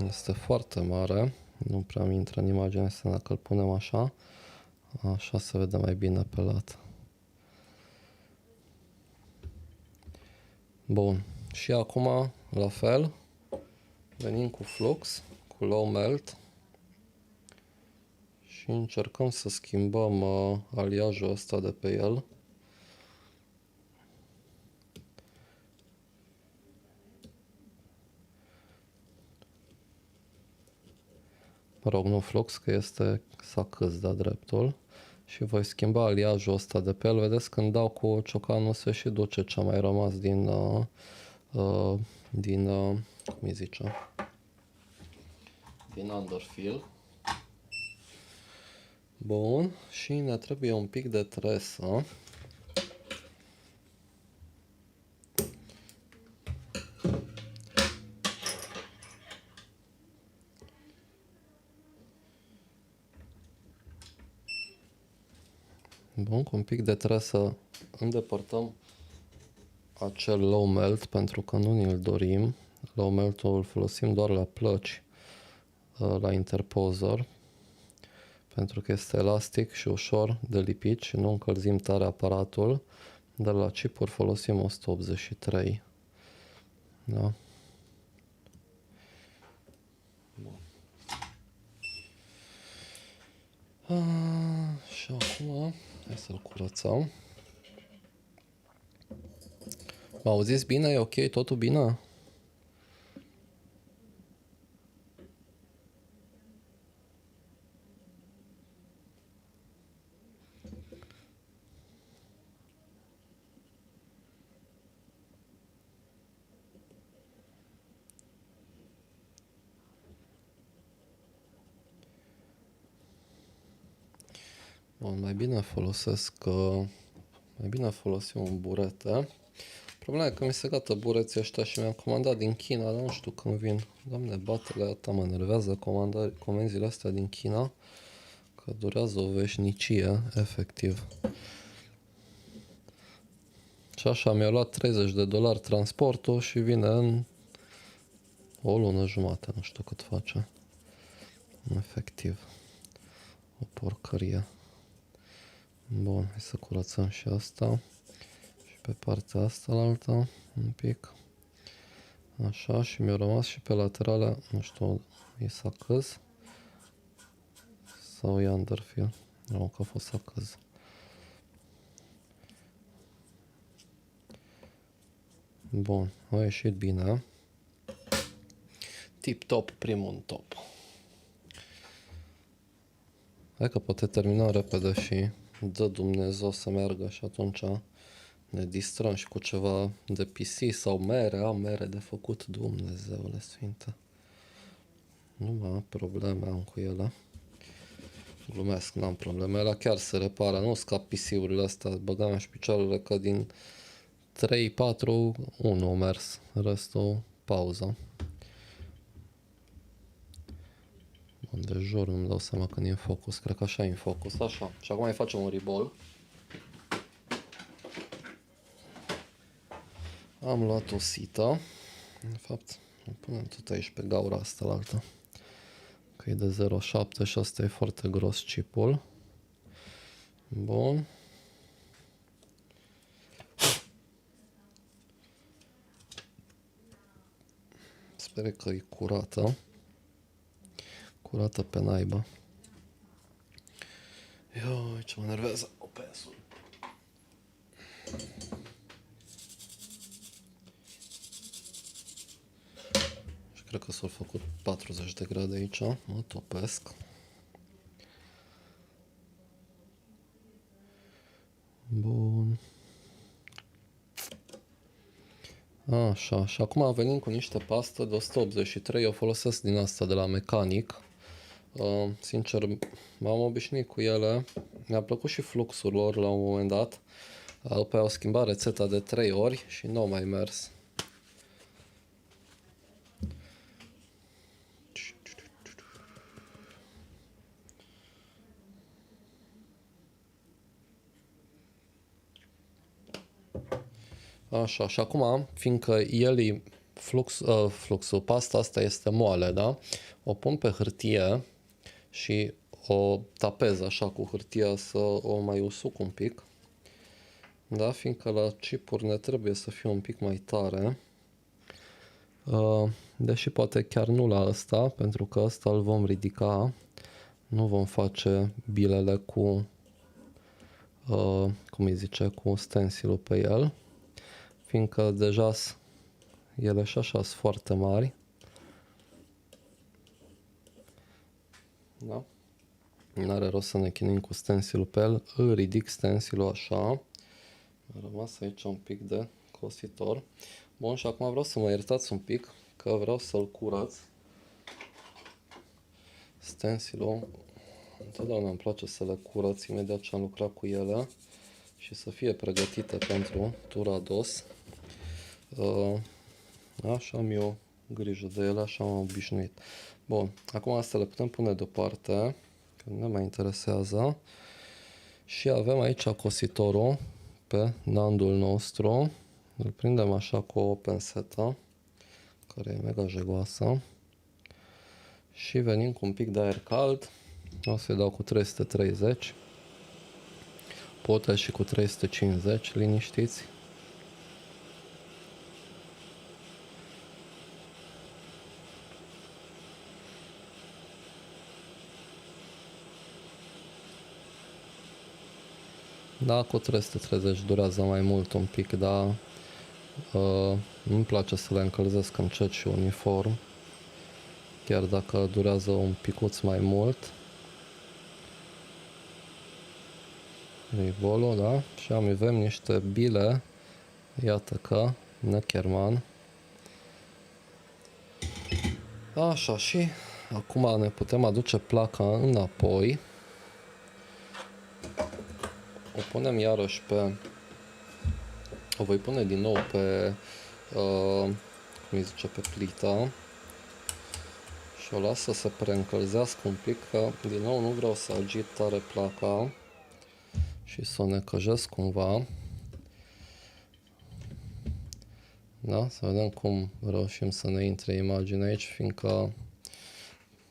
Este foarte mare, nu prea mi intră în imagine asta dacă îl punem așa. Așa se vede mai bine pe lat. Bun, și acum la fel, venim cu flux, cu low melt și încercăm să schimbăm aliajul ăsta de pe el. Mă rog, nu flux, că este sacâs, da, dreptul. Și voi schimba aliajul ăsta de pe el. Vedeți, când dau cu ciocanul se și duce ce a mai rămas cum îi zice, din underfill. Bun, și ne trebuie un pic de tresă. Bun, cu un pic de tresă îndepărtăm acel low melt, pentru că nu ni-l dorim. Low melt-ul îl folosim doar la plăci, la interpozer, pentru că este elastic și ușor de lipit și nu încălzim tare aparatul, dar la chipuri folosim 183. Da? Bun. Și acum hai să-l curățăm. Mă auziți bine? E ok? Totul bine? Bun, mai bine folosim un burete. Problema e că mi se gata bureții ăștia și mi-am comandat din China, dar nu știu când vin. Doamne, batele ăsta mă enervează comenzile astea din China, că durează o veșnicie, efectiv. Și așa mi-a luat $30 transportul și vine în o lună jumate, nu știu cât face. Efectiv. O porcărie. Bun, hai să curățăm și asta. Și pe partea asta la alta, un pic. Așa, și mi-a rămas și pe laterale, nu știu, e sacâz sau e underfill. Nu, că a fost sacâz. Bun, a ieșit bine. Tip-top, primul în top. Hai că poate termina repede și dă Dumnezeu să meargă și atunci ne distrăm și cu ceva de PC sau mere. Am mere de făcut, Dumnezeule Sfinte. Nu mai am probleme am cu ele. Glumesc, n-am probleme. Ele chiar se repară, nu scap PC-urile astea, băgam și picioarele că din 3, 4, 1 a mers, restul pauză. De jur nu-mi dau seama când e în focus, cred că așa e în focus, așa. Și acum mai facem un ribol. Am luat o sită, în fapt, o punem tot aici pe gaura asta la altă. Că e de 0,7 și asta e foarte gros chipul. Bun. Sper că e curată. Curată pe naiba. Ioi, ce mă nervează opensul. Și cred că s-au făcut 40 de grade aici. Mă topesc. Bun. Așa, și acum venim cu niște pastă de 183, eu folosesc din asta de la Mecanic. Sincer, m-am obișnuit cu ele, mi-a plăcut și fluxul lor la un moment dat. După au schimbat rețeta de 3 ori și nu au mai mers. Așa, și acum, fiindcă el fluxul, pasta asta este moale, da? O pun pe hârtie și o tapez așa cu hârtia să o mai usuc un pic. Da? Fiindcă la chipuri ne trebuie să fie un pic mai tare. Deși poate chiar nu la ăsta, pentru că ăsta îl vom ridica. Nu vom face bilele cu, cum îi zice, cu stencilul pe el. Fiindcă deja ele și așa sunt foarte mari. Da? N-are rost să ne chinuim cu stencilul pe el. Îl ridic stencilul așa. A rămas aici un pic de cositor. Bun, și acum vreau să mă iertați un pic, că vreau să-l curăț. Stencilul, întotdeauna îmi place să le curăț imediat ce am lucrat cu ele și să fie pregătite pentru Turados. Așa am eu grijă de ele, așa am obișnuit. Bun, acum astea le putem pune deoparte, că nu ne mai interesează. Și avem aici cositorul pe nandul nostru. Îl prindem așa cu o pensetă, care e mega jegoasă. Și venim cu un pic de aer cald. O să-i dau cu 330. Poate și cu 350, liniștiți. Da, cu 330 durează mai mult un pic, dar nu-mi place să le încălzesc încet și uniform. Chiar dacă durează un picuț mai mult. Ribolul, da? Și avem niște bile. Iată că Neckermann. Așa, și acum ne putem aduce placa înapoi. O punem iarăși pe... O voi pune din nou pe... cum îi zice, pe plită. Și o las să se preîncălzească un pic, că din nou nu vreau să agit tare placa și să o necăjesc cumva. Da? Să vedem cum reușim să ne intre imaginea aici, fiindcă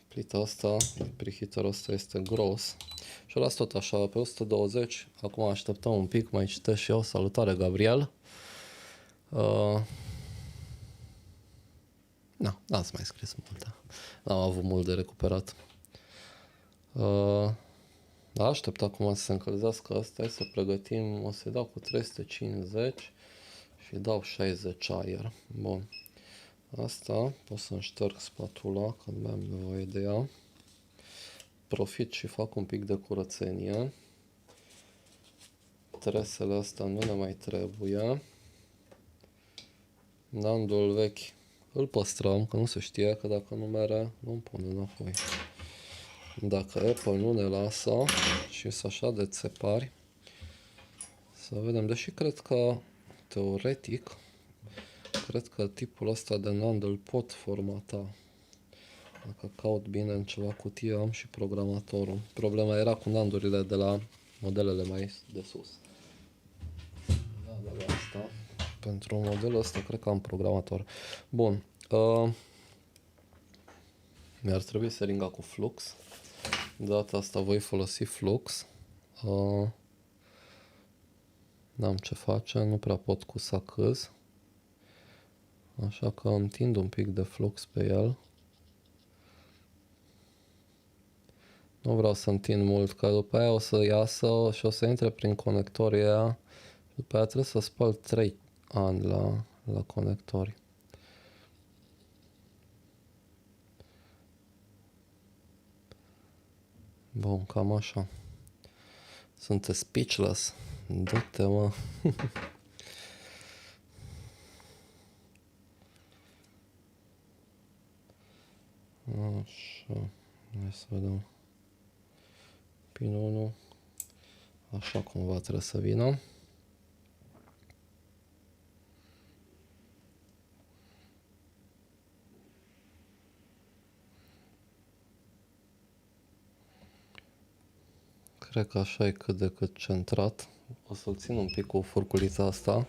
plita asta, preheaterul ăsta este gros. Și o las tot așa pe 120. Acum așteptăm un pic, mai citesc și eu. Salutare, Gabriel. N-ați mai scris multe. N-am avut mult de recuperat. Da, aștept acum să se încălzească asta. Să pregătim. O să-i dau cu 350 și dau 60 aer. Bun. Asta pot să-mi șterg spatula, că nu am nevoie de ea. Profit și fac un pic de curățenie. tresele astea nu ne mai trebuie. Nandul vechi îl păstrăm, că nu se știe, că dacă nu mere, nu-mi pune înapoi. Dacă Apple nu ne lasă și sunt așa de țepari, să vedem, deși cred că, teoretic, cred că tipul ăsta de NAND îl pot formata. Dacă caut bine în ceva cutie, am și programatorul. Problema era cu NAND-urile de la modelele mai de sus. Da, de la asta. Pentru modelul ăsta cred că am programator. Bun. Mi-ar trebui seringa cu flux. De data asta voi folosi flux. N-am ce face, nu prea pot cu sacâz. Așa că întind un pic de flux pe el. Nu vreau să întind mult, că după aia o să iasă și o să intre prin conectorii aia. După aia trebuie să spăl 3 ani la conectori. Bun, cam așa. Sunt speechless. Du-te, mă. Așa. Hai să vedem. Pin 1. Așa cumva trebuie să vină. Cred că așa e cât de cât centrat. O să-l țin un pic cu furculița asta,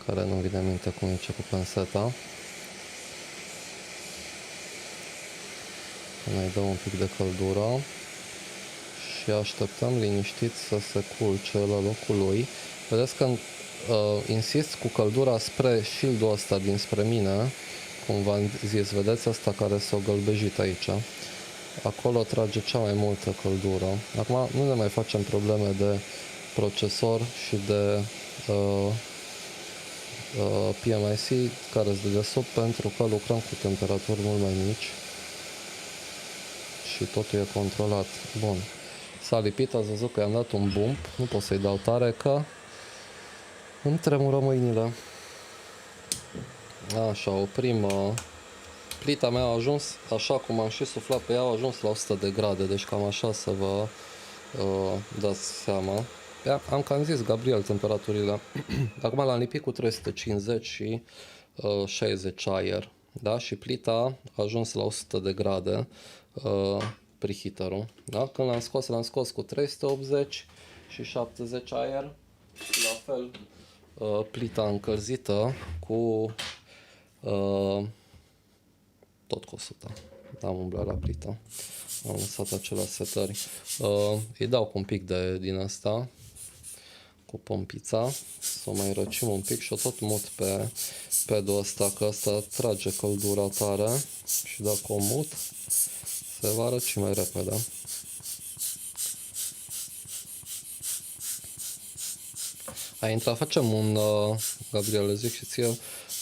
care nu vine în minte cum e ce cu penseta. Mai dăm un pic de căldură și așteptăm liniștit să se culce la locul lui. Vedeți că insist cu căldura spre shield-ul ăsta dinspre mine, cum v-am zis, vedeți asta care s-a gălbejit aici. Acolo trage cea mai multă căldură. Acum nu ne mai facem probleme de procesor și de PMIC care sunt de sub, pentru că lucrăm cu temperaturi mult mai mici și totul e controlat. Bun. S-a lipit, ați văzut că i-am dat un bump. Nu pot să-i dau tare că îmi tremură mâinile. Așa, oprim. Plita mea a ajuns, așa cum am și suflat pe ea, a ajuns la 100 de grade, deci cam așa să vă dați seama. Am cam zis, Gabriel, temperaturile. Acum l-am lipit cu 350 și 60 aer. Da? Și plita a ajuns la 100 de grade preheater-ul. Da? Când l-am scos cu 380 și 70 aer. La fel, plita încălzită cu tot cu 100. Am umblat la plită. Am lăsat acele setări. Îi dau cu un pic din asta, cu pompița, să o mai răcim un pic și o tot mut pe pedul ăsta, că ăsta trage căldura tare și dacă o mut, se va răci mai repede. Ai intrat, facem un, Gabriel, zic și ție,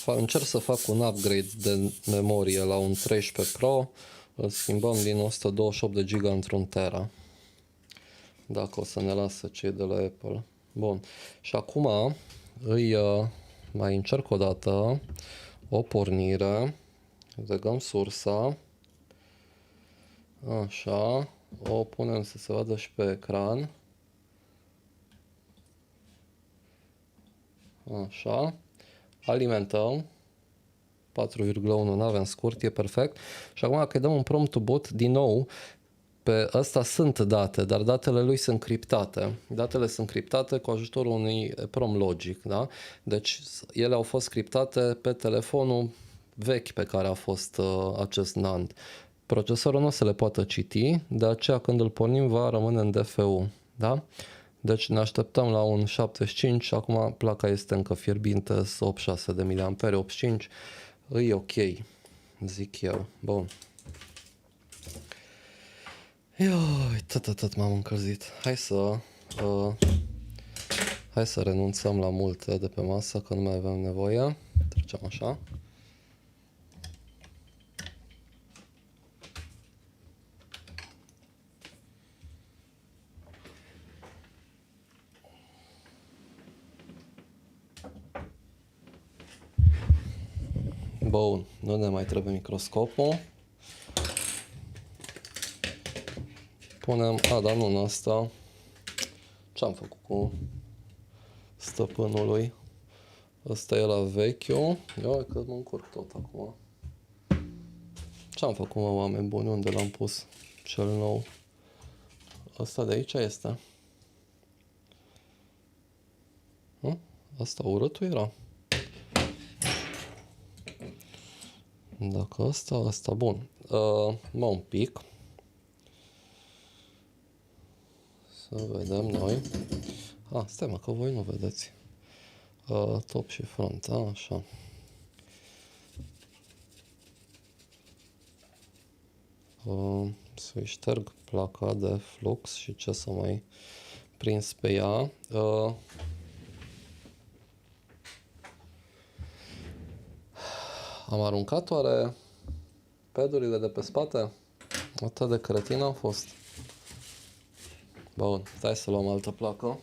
încerc să fac un upgrade de memorie la un 13 Pro, îl schimbăm din 128 de giga într-un tera. Dacă o să ne lasă cei de la Apple. Bun. Și acum îi mai încerc o dată o pornire. Legăm sursa. Așa. O punem să se vadă și pe ecran. Așa. Alimentăm. 4,1, nu avem scurt, e perfect. Și acum dacă dăm un prompt to boot, din nou, pe ăsta sunt date, dar datele lui sunt criptate. Datele sunt criptate cu ajutorul unui prom logic, da? Deci ele au fost criptate pe telefonul vechi pe care a fost acest NAND. Procesorul nu o să le poată citi, de aceea când îl pornim va rămâne în DFU, da? Deci ne așteptăm la un 75, acum placa este încă fierbinte, 86 de mAh, 85, e ok, zic eu. Bun. Ioi, tot m-am încălzit. Hai să renunțăm la multe de pe masă, că nu mai avem nevoie. Trecem așa. Bun, nu ne mai trebuie microscopul. Punem, dar nu în asta. Ce-am făcut cu stăpânului? Ăsta e la vechiul. Eu că mă încurc tot acum. Ce-am făcut, mă, oameni buni? Unde l-am pus cel nou? Ăsta de aici este. Asta urâtul era. Dacă asta, bun. Mă un pic. Să vedem noi. Stai mă, că voi nu vedeți. Top și front, așa. Să-i șterg placa de flux și ce să mai prins pe ea. Am aruncat oare pedurile de pe spate? Atât de cretin am fost. Bun, stai să luăm altă placă.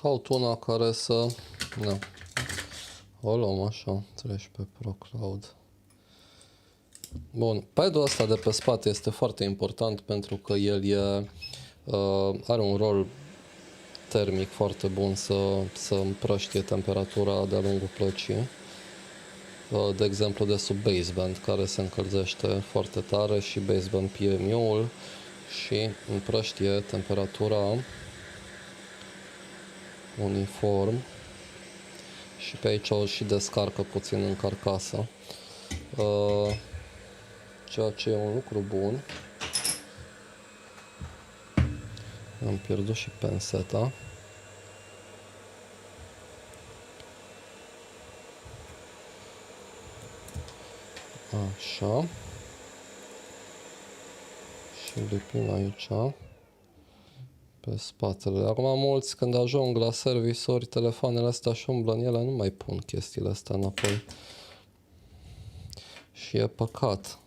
Caut una care să... Nu. O luăm așa, 13 Pro Cloud. Bun, padul ăsta de pe spate este foarte important pentru că el are un rol termic foarte bun să împrăștie temperatura de-a lungul plăcii. De exemplu de sub baseband, care se încălzește foarte tare, și baseband PMU-ul, și împrăștie temperatura uniform. Și pe aici o și descarcă puțin în carcasă, ceea ce e un lucru bun. Am pierdut și penseta. Așa. Și lipim aici pe spatele. Acum mulți, când ajung la servisuri, telefoanele astea și umblă în ele, nu mai pun chestiile astea înapoi. Și e păcat.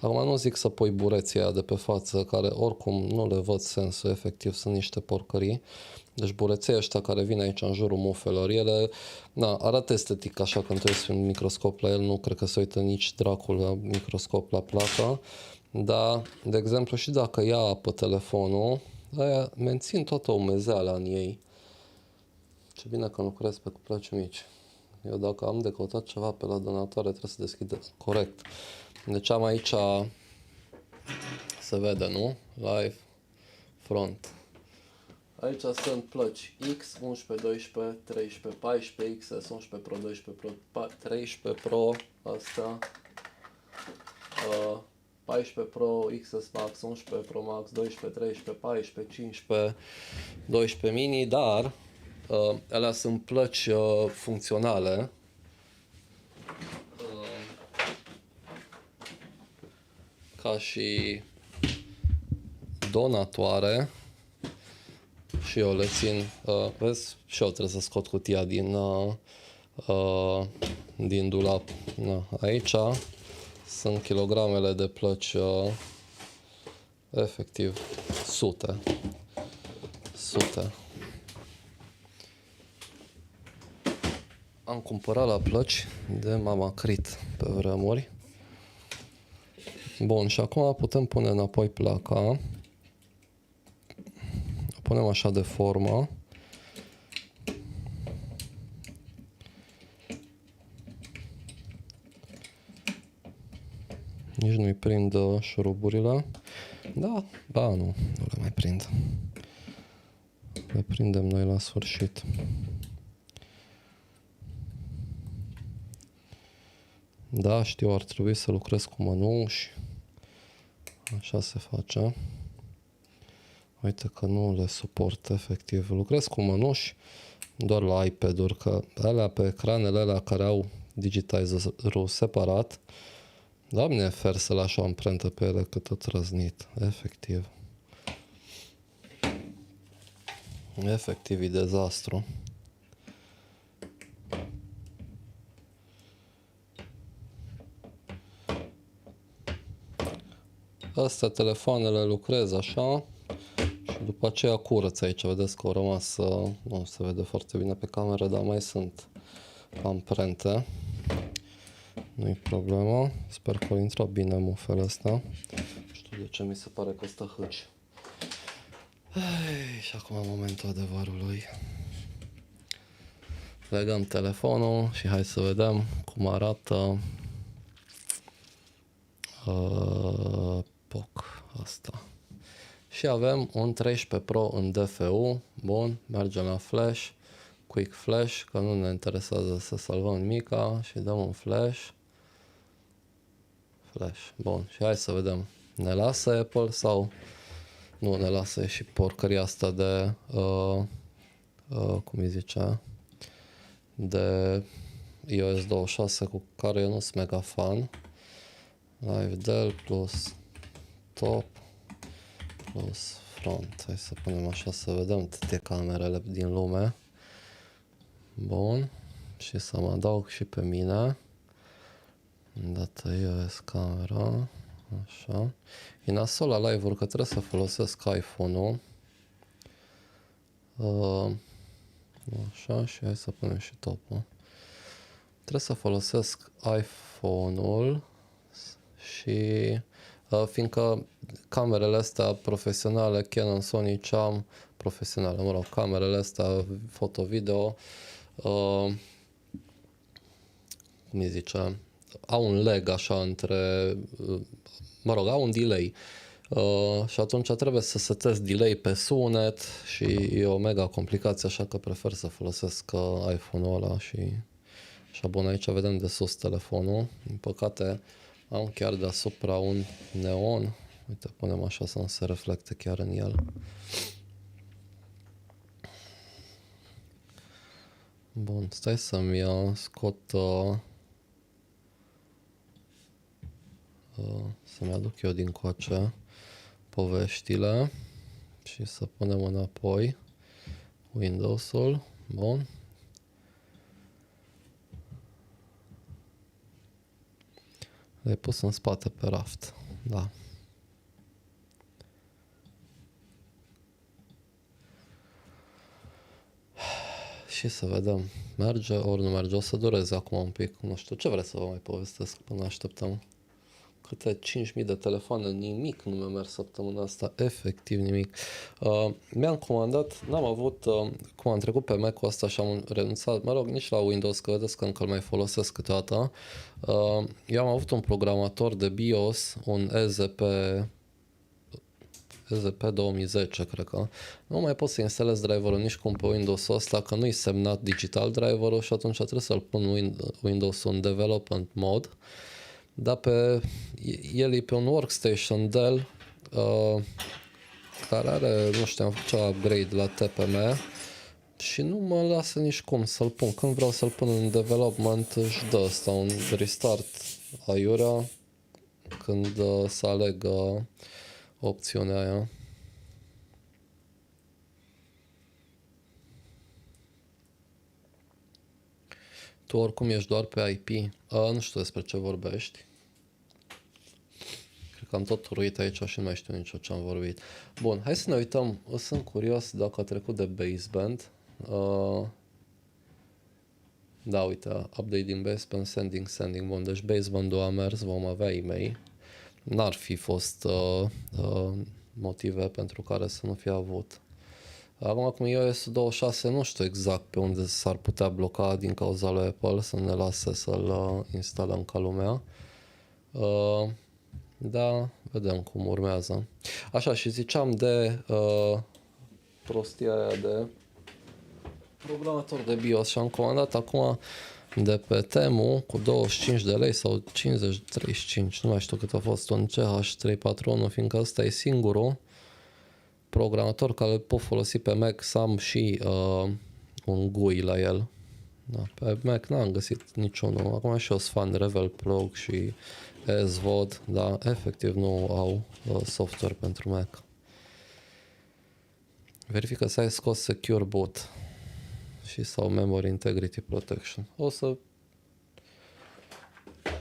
Acum nu zic să pui bureții aia de pe față, care oricum nu le văd sensul, efectiv sunt niște porcării. Deci bureții ăștia care vin aici în jurul mufelor, ele arată estetic așa când te uiți în microscop la el, nu cred că se uită nici dracul la microscop la placă. Dar, de exemplu, și dacă ia apă telefonul, aia mențin toată umezeala în ei. Ce bine că lucrez pe cuplăci mici. Eu dacă am de căutat ceva pe la donatoare trebuie să deschid corect. Deci am aici, se vede, nu? Live, front. Aici sunt plăci X, 11, 12, 13, 14, XS, 11 Pro, 12 Pro, 13 Pro, asta, 14 Pro, XS Max, 11 Pro Max, 12, 13, 14, 15, 12 mini, dar alea sunt plăci funcționale. Ca și donatoare. Și eu le țin, vezi, și eu trebuie să scot cutia din dulap. Aici sunt kilogramele de plăci, efectiv, sute. Am cumpărat la plăci de Mama Crit pe vremuri. Bun, și acum putem pune înapoi placa. O punem așa de formă. Nici nu-i prind șuruburile. Da, nu le mai prind. Le prindem noi la sfârșit. Da, știu, ar trebui să lucrez cu mănuși. Așa se face. Uite că nu le suport efectiv. Lucrez cu mănuși doar la iPad-uri, că alea pe ecranele alea care au digitizer-ul separat, Doamne, fer să lași o amprentă pe ele, că tot răznit, efectiv. Efectiv e dezastru. Astea telefoanele lucrez așa și după aceea curăț aici. Vedeți că au rămas, nu se vede foarte bine pe cameră, dar mai sunt amprente. Nu-i problemă. Sper că au intrat bine mufele astea. Nu știu de ce mi se pare că stă hâci. Și acum momentul adevărului. Legăm telefonul și hai să vedem cum arată POC asta. Și avem un 13 Pro în DFU. Bun, mergem la flash, quick flash, că nu ne interesează să salvăm nimica și dăm un flash. Bun, și hai să vedem. Ne lasă Apple sau nu ne lasă și porcăria asta de cum îi zice, de iOS 26 cu care eu nu sunt mega fan. Live del plus top plus front. Hai să punem așa să vedem toate camerele din lume. Bun. Și să mă adaug și pe mine. Dată iOS camera. Așa. E nasol la live-uri că trebuie să folosesc iPhone-ul. Așa, și hai să punem și topul. Trebuie să folosesc iPhone-ul și fiindcă camerele astea profesionale, Canon, Sony, ce-am profesionale, mă rog, camerele astea foto-video, cum îi zice, au un lag așa între, mă rog, au un delay. Și atunci trebuie să setez delay pe sunet și e o mega complicație, așa că prefer să folosesc iPhone-ul ăla și bun, aici vedem de sus telefonul. Din păcate am chiar deasupra un neon. Uite, punem așa să nu se reflecte chiar în el. Bun, stai să-mi scot să-mi aduc eu din coace poveștile și să punem înapoi Windows-ul. Bun. Le-ai pus în spate pe raft. Da. Și să vedem. Merge ori nu merge. O să dureze acum un pic. Nu știu ce vreți să vă mai povestesc până așteptăm. Câte 5.000 de telefoane, nimic nu mi-a mers săptămâna asta, efectiv nimic. Mi-am comandat, n-am avut, cum am trecut pe Mac-ul ăsta și am renunțat, mă rog, nici la Windows, că vedeți că încă îl mai folosesc câteodată. Eu am avut un programator de BIOS, un EZP 2010, cred că. Nu mai pot să instalez driverul nici cum pe Windows-ul ăsta, că nu-i semnat digital driverul și atunci trebuie să-l pun Windows-ul în development mode. Dar el e pe un workstation Dell care are, nu știu, am făcut ceva upgrade la TPM și nu mă lasă nici cum să-l pun. Când vreau să-l pun în development își dă asta un restart aiurea când să aleg opțiunea aia. Tu oricum ești doar pe IP. Nu știu despre ce vorbești. Cred că am tot uruit aici și nu mai știu nici ce am vorbit. Bun, hai să ne uităm. Sunt curios dacă a trecut de baseband. Da, uite, update din baseband, sending. Bun, deci baseband-ul a mers, vom avea e-mail. N-ar fi fost motive pentru care să nu fie avut. Acum, cum iOS 26, nu știu exact pe unde s-ar putea bloca din cauza lui Apple să ne lase să-l instalăm ca lumea. Da, vedem cum urmează. Așa, și ziceam de prostia aia de programator de BIOS și am comandat acum de pe Temu cu 25 de lei sau 50-35, nu mai știu cât a fost un CH341, fiindcă ăsta e singurul programator care îl pot folosi pe Mac, să am și un GUI la el. Da, pe Mac n-am găsit niciunul. Acum și eu sunt fan de Revel Plug și SVOD, dar efectiv nu au software pentru Mac. Verifică să ai scos Secure Boot și sau Memory Integrity Protection. O să...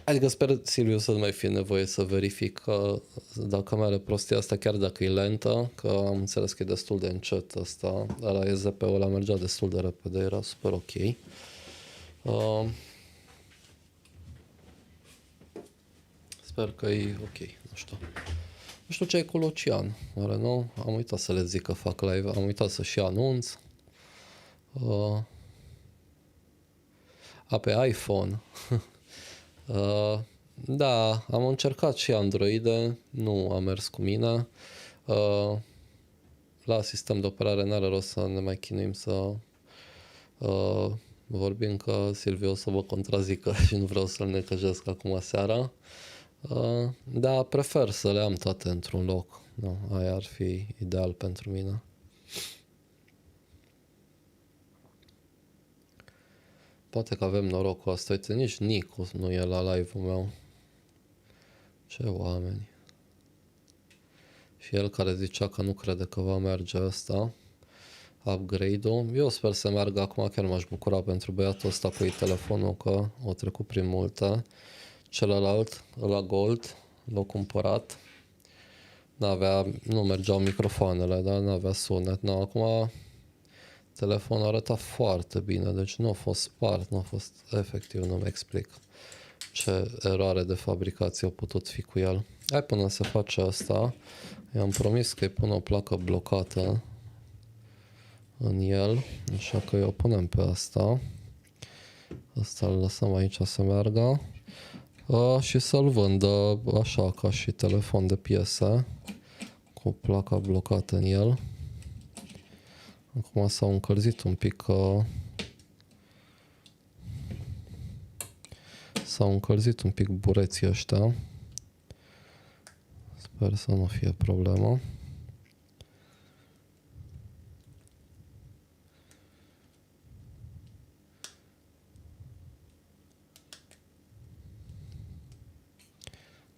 Adică sper, Silviu, să nu mai fie nevoie să verific dacă mai are prostia asta, chiar dacă e lentă, că am înțeles că e destul de încet ăsta, ăla EZP-ul ăla mergea destul de repede, era super ok. Sper că e ok, nu știu. Nu știu ce e cu Lucian, oare nu? Am uitat să le zic că fac live, am uitat să și anunț. Pe iPhone. Da, am încercat și Android, nu a mers cu mine. La sistem de operare n-are rost să ne mai chinuim să vorbim, că Silviu o să vă contrazică și nu vreau să-l necăjesc acum seara. Da, prefer să le am toate într-un loc. Nu, aia ar fi ideal pentru mine. Poate că avem noroc cu asta. Uite, nici Nicu nu e la live-ul meu. Ce oameni. Și el care zicea că nu crede că va merge ăsta, upgrade-ul. Eu sper să meargă acum, chiar m-aș bucura pentru băiatul ăsta cu telefonul, că o trecut prin multe. Celălalt, la Gold, l-a cumpărat. Nu mergeau microfoanele, dar n-avea sunet. No, acum telefonul arăta foarte bine, deci nu a fost spart, nu a fost efectiv, nu-mi explic ce eroare de fabricație a putut fi cu el. Hai până se face asta, i-am promis că îi pun o placă blocată în el, așa că o punem pe asta. Asta îl lăsăm aici să meargă și să-l vând așa ca și telefon de piese cu placa blocată în el. Acum s-au încălzit un pic bureții ăștia. Sper să nu fie problemă.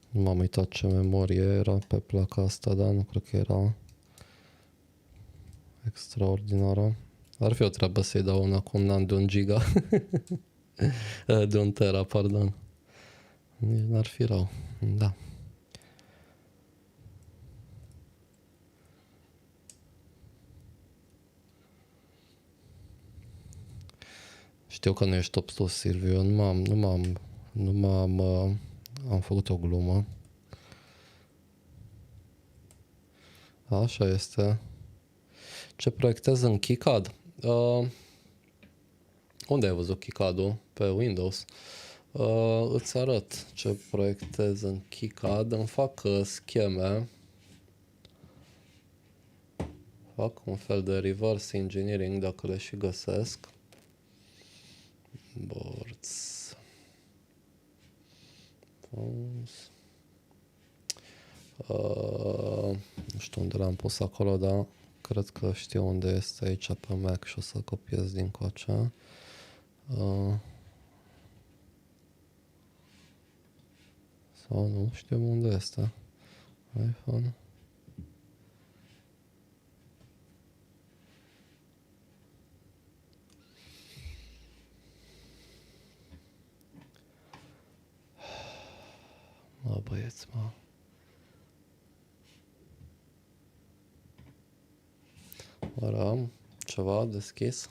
Nu m-am uitat ce memorie era pe placa asta, dar nu cred că era extraordinară. Ar fi o treabă să-i dau una cu un an de 1 giga. De 1 tera, pardon. Nici n-ar fi rău. Da. Știu că nu ești top sus, Silviu. Am făcut o glumă. Așa este. Ce proiectez în KiCad? Unde ai văzut KiCad-ul? Pe Windows. Îți arăt ce proiectez în KiCad. Îmi fac scheme. Fac un fel de reverse engineering, dacă le și găsesc. Boards. Nu știu unde l-am pus acolo, dar cred că știu unde este aici pe Mac și o să copiez din coace. Sau nu știu unde este. iPhone. Mă, băieți, mă. Oare am ceva deschis?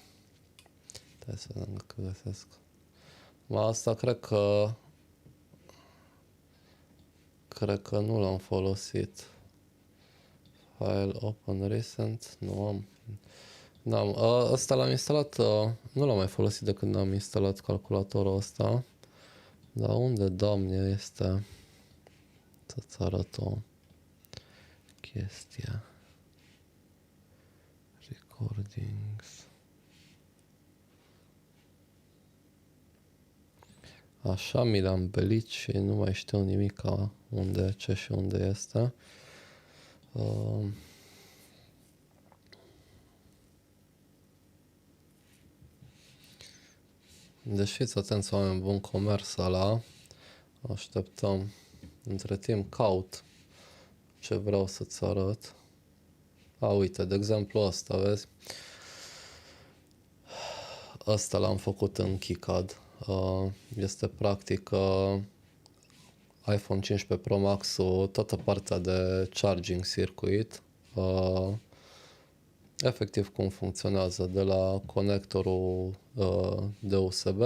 Stai să vedem dacă găsesc. Asta cred că nu l-am folosit. File open recent. Nu am. N-am. Ăsta l-am instalat. Nu l-am mai folosit de când am instalat calculatorul ăsta. Dar unde, Doamne, este? Să-ți arăt o chestie. Recordings. Așa mi l-am belit și nu mai știu nimica unde, ce și unde este. Deci fiți atenți, oameni buni, comerț ăla. Așteptăm. Între timp caut ce vreau să-ți arăt. Uite, de exemplu ăsta, vezi? Ăsta l-am făcut în KiCad. Este practic iPhone 15 Pro Max-ul, toată partea de charging circuit, efectiv cum funcționează de la conectorul de USB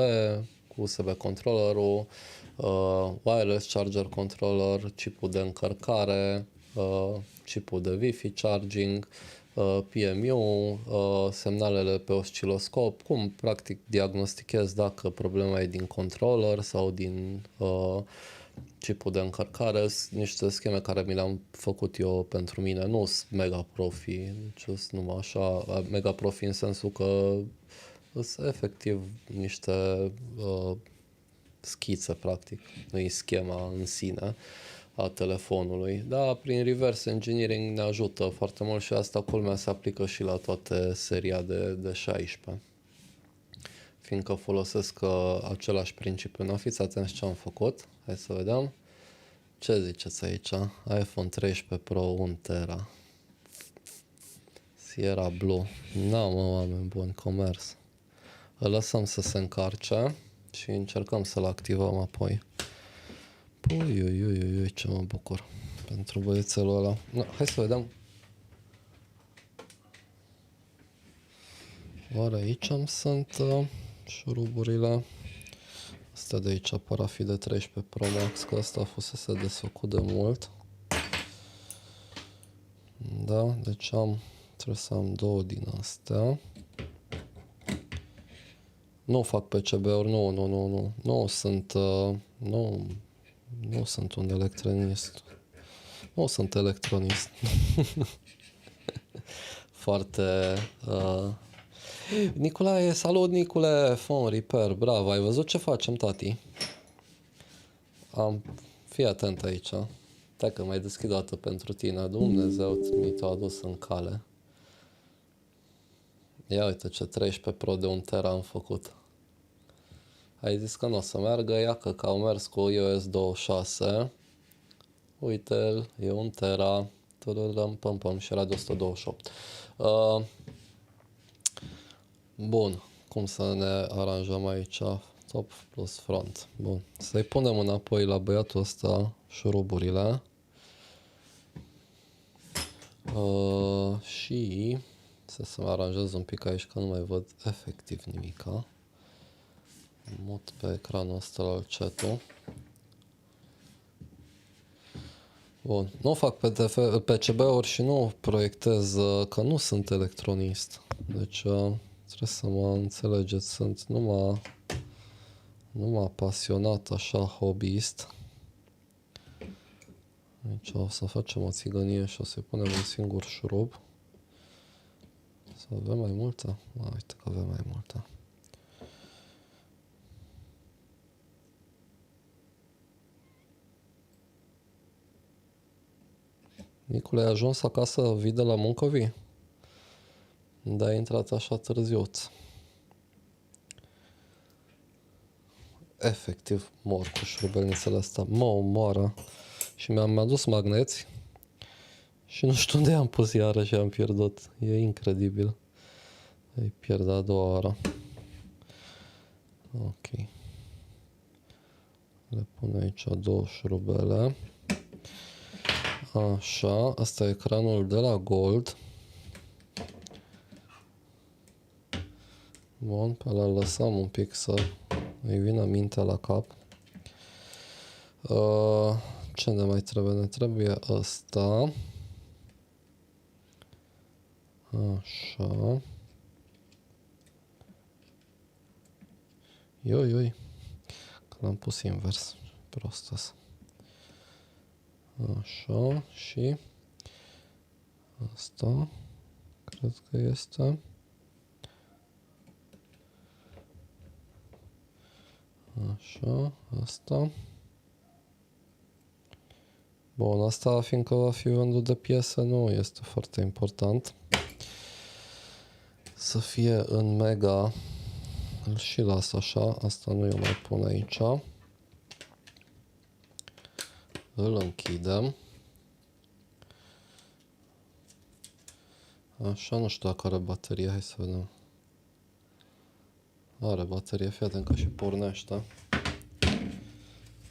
cu USB controllerul, wireless charger controller, chipul de încărcare, chipul de Wi-Fi charging, PMU, semnalele pe osciloscop, cum practic diagnostichez dacă problema e din controller sau din chipul de încărcare. Sunt niște scheme care mi le-am făcut eu pentru mine, nu sunt mega profi, deci sunt numai așa, mega profi în sensul că sunt efectiv niște schițe practic, nu e schema în sine a telefonului, dar prin reverse engineering ne ajută foarte mult și asta culmea se aplică și la toate seria de 16. Fiindcă folosesc același principiu. Nu fiți atenți ce am făcut. Hai să vedem. Ce ziceți aici? iPhone 13 Pro 1 tera. Sierra Blue. Na, mă, oameni buni, comerț. Îl lăsăm să se încarce și încercăm să-l activăm apoi. Ui, ce mă bucur pentru băiețelul ăla. Na, hai să vedem. Oare aici sunt șuruburile. Astea de aici par a fi de 13 Pro Max, că asta fusese desfăcut de mult. Da, deci trebuie să am două din astea. Nu fac PCB-uri, nu sunt, nu sunt un electronist. Nu sunt electronist. Foarte... Nicolae, salut Nicule, Phone Repair, bravo, ai văzut ce facem, tati? Fii atent aici. Dacă mai deschid o dată pentru tine, Dumnezeu mi te-a adus în cale. Ia uite ce 13 Pro de 1 tera am făcut. Ai zis că nu o să meargă, ia că au mers cu iOS 26. Uite-l, e 1 tera. Și era de 128. Bun, cum să ne aranjăm aici? Top plus front. Bun, să-i punem înapoi la băiatul ăsta șuruburile. Și să mă aranjez un pic aici că nu mai văd efectiv nimica. Mut pe ecranul ăsta al chat-ul. Bun, nu fac PCB-uri și nu proiectez că nu sunt electronist. Deci trebuie să mă înțelegeți, sunt numai pasionat, așa, hobbyist. Deci o să facem o țigănie și o să-i punem un singur șurub. Să avem mai multă? Uite că avem mai multă. Nicule, ai ajuns acasă, vii de la muncă, vii? Da, ai intrat așa târziuț. Efectiv, mor cu șurubelnițele astea. Mă omoară. Și mi-am adus magneți și nu știu unde am pus iarăși, am pierdut. E incredibil. Îi pierd a doua oară. Ok. Le pun aici două șurubele. Așa, asta e ecranul de la Gold. Bun, pe ăla lăsăm un pic să îi vină mintea la cap. Ce ne mai trebuie? Ne trebuie ăsta. Așa. Ioi. Că l-am pus invers. Prostos. Așa. Și asta. Cred că este. Așa. Asta. Bun, asta fiindcă va fi vândut de piese, nu este foarte important. Să fie în mega, îl și las așa, asta nu eu mai pun aici. Îl închidem. Așa, nu știu dacă are baterie, hai să vedem. Are baterie, fii atent că și pornește.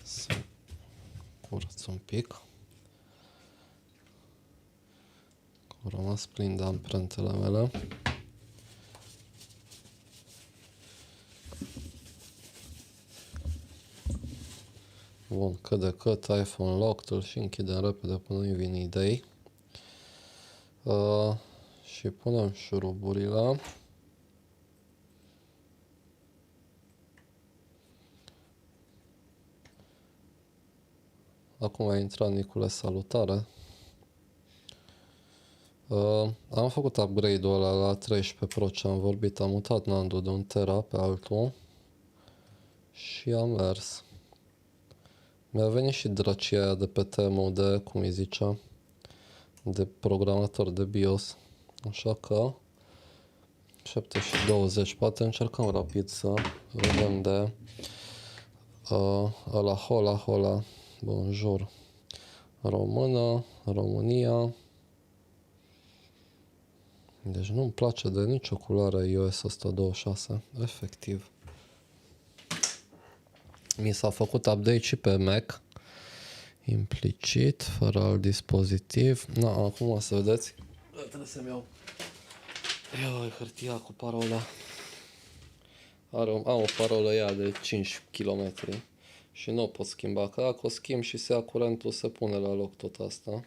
Să curăț un pic. Au rămas plin de amprentele mele. Bun, cât de cât iPhone locked, îl și închidem repede până îmi vin idei. Și punem șuruburile. Acum a intrat Nicule, salutare. Am făcut upgrade-ul ăla la 13 Pro ce am vorbit, am mutat NAND-ul de 1 tera pe altul și am mers. Mi-a venit și drăcia aia de pe temul de, cum îi zicea, de programator de BIOS, așa că 7:20, poate încercăm rapid să vedem de ăla, hola, bonjour, română, România. Deci nu-mi place de nicio culoare iOS 126, efectiv. Mi s-a făcut update și pe Mac, implicit, fără alt dispozitiv. Na, acum o să vedeți. Trebuie să-mi iau hârtia cu parola. Am o parolă ea de 5 km și nu o pot schimba, că dacă o schimb și se ia curentul, se pune la loc tot asta.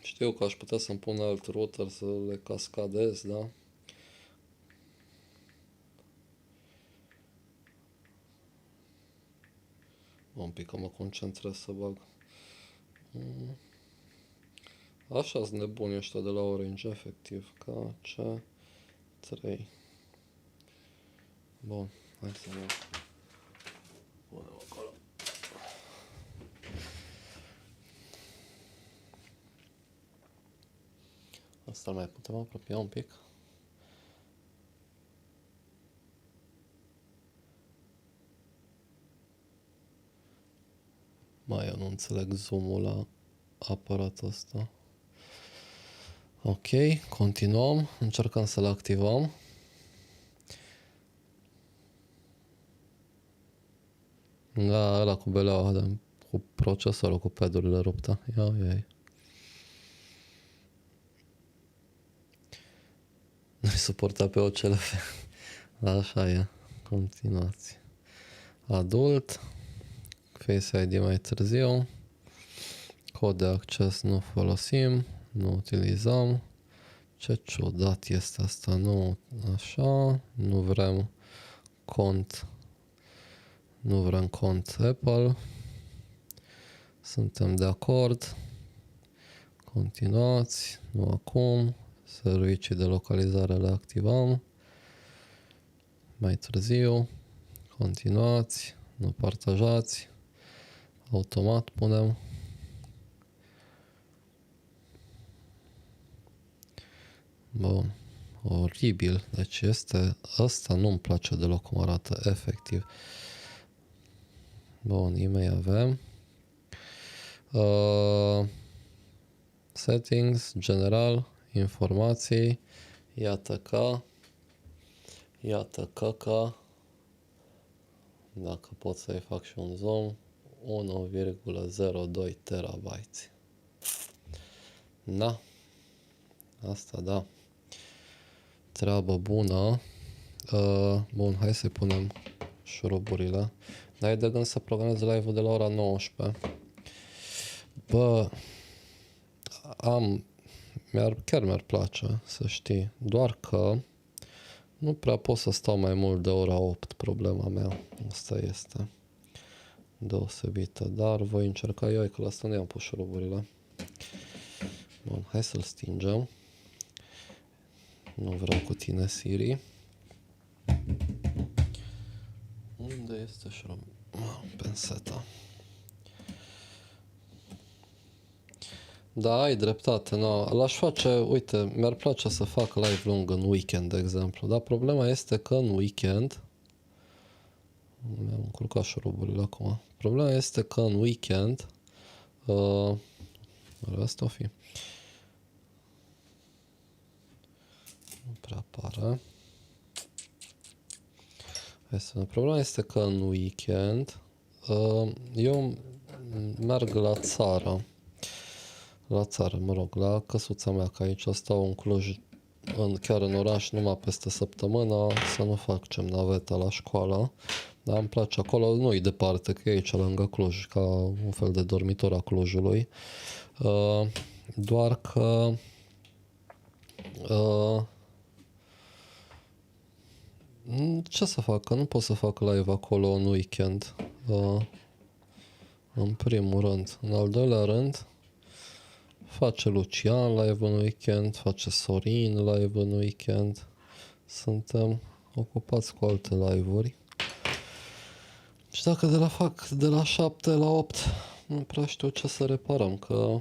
Știu că aș putea să-mi pun alt router să le cascadez, da? Un pic că mă concentrez să bag. Așa-s nebuni ăștia de la Orange, efectiv, KC3. Bun, hai să mă punem acolo. Asta mai putem apropia un pic. Mai eu nu înțeleg zoom-ul la aparatul ăsta. Ok, continuăm, încercăm să-l activăm. Da, ăla cu beleaua, cu procesorul, cu padurile rupte. Ia. Nu-i suporta pe OCLF. Așa e. Continuați. Adult. Face ID mai târziu. Cod de acces nu folosim. Nu utilizăm. Ce ciudat este asta. Nu așa. Nu vrem cont. Nu vrem cont Apple. Suntem de acord. Continuați. Nu acum. Servicii de localizare le activăm. Mai târziu. Continuați. Nu partajați. Automat punem. Bun. Oribil. Deci este... Asta nu-mi place deloc cum arată, efectiv. Bun, e-mail avem. Settings, general, informații. Iată că, dacă pot să-i fac și un zoom, 1,02 terabyte. Da. Asta da. Treabă bună. Bun, hai să-i punem șuruburile. N-ai de gând să programez live-ul de la ora 19. Bă, chiar mi-ar place, să știi. Doar că nu prea pot să stau mai mult de ora 8, problema mea. Asta este deosebită. Dar voi încerca eu, că la asta nu i-am pus șuruburile. Bun, hai să-l stingem. Nu vreau cu tine, Siri. Unde este șurubul? Penseta. Da, ai dreptate. No. L-aș face, uite, mi-ar place să fac live lung în weekend, de exemplu. Dar problema este că în weekend... Mi-am încurcat șuruburile acum. Problema este că în weekend Rest o fi. Nu prea apare. Problema este că în weekend eu merg la țară. La țară, mă rog, la căsuța mea, că aici stau în Cluj, chiar în oraș, numai peste săptămână, să nu facem naveta la școală. Dar îmi place acolo, nu-i departe, că e aici lângă Cluj, ca un fel de dormitor a Clujului. Doar că ce să fac? Că nu pot să fac live acolo în weekend. În primul rând. În al doilea rând, face Lucian live în weekend, face Sorin live în weekend. Suntem ocupați cu alte live-uri. Și dacă fac de la 7 la 8, nu prea știu ce să reparăm, că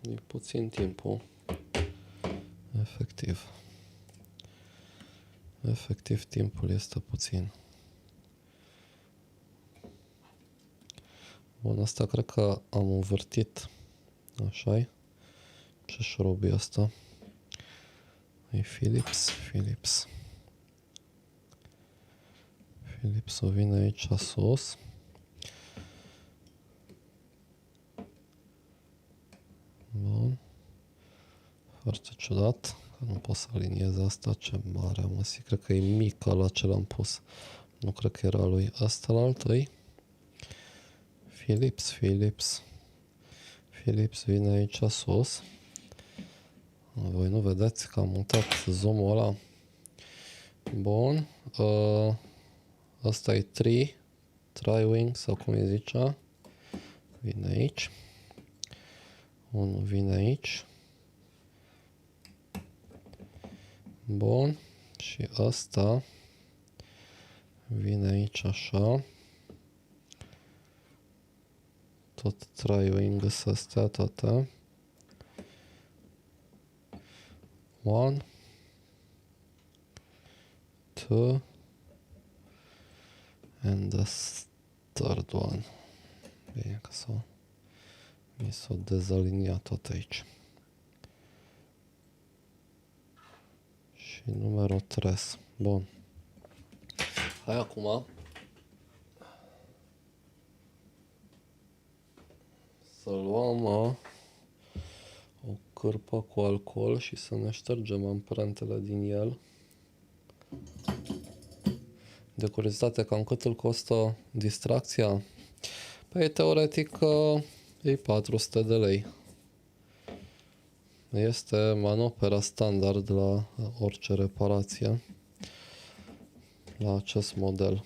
e puțin timpul. Efectiv timpul este puțin. Bun, asta cred că am învârtit. Așa-i. Ce șurub e asta? E Philips. Philips o vine aici sus. Bun. Foarte ciudat. Că nu pot să aliniez asta. Ce mare am ăsi. Cred că e mică la ce l-am pus. Nu cred că era lui. Asta la altăi. Philips vine aici sus. Voi nu vedeți că am mutat zoom-ul ăla. Bun. Asta e Tri-Wing sau cum îi zicea. Vine aici. Unul vine aici. Bun. Și asta vine aici așa. Tot Tri-Wing astea toate. 1, 2, and the third one. Bine că mi s-a dezaliniat tot aici. Și numărul 3. Bun. Hai acum să luăm o cârpă cu alcool și să ne ștergem amprentele din el. De curiozitate, cam cât îl costă distracția? Păi, teoretic, e 400 de lei. Este manopera standard la orice reparație la acest model.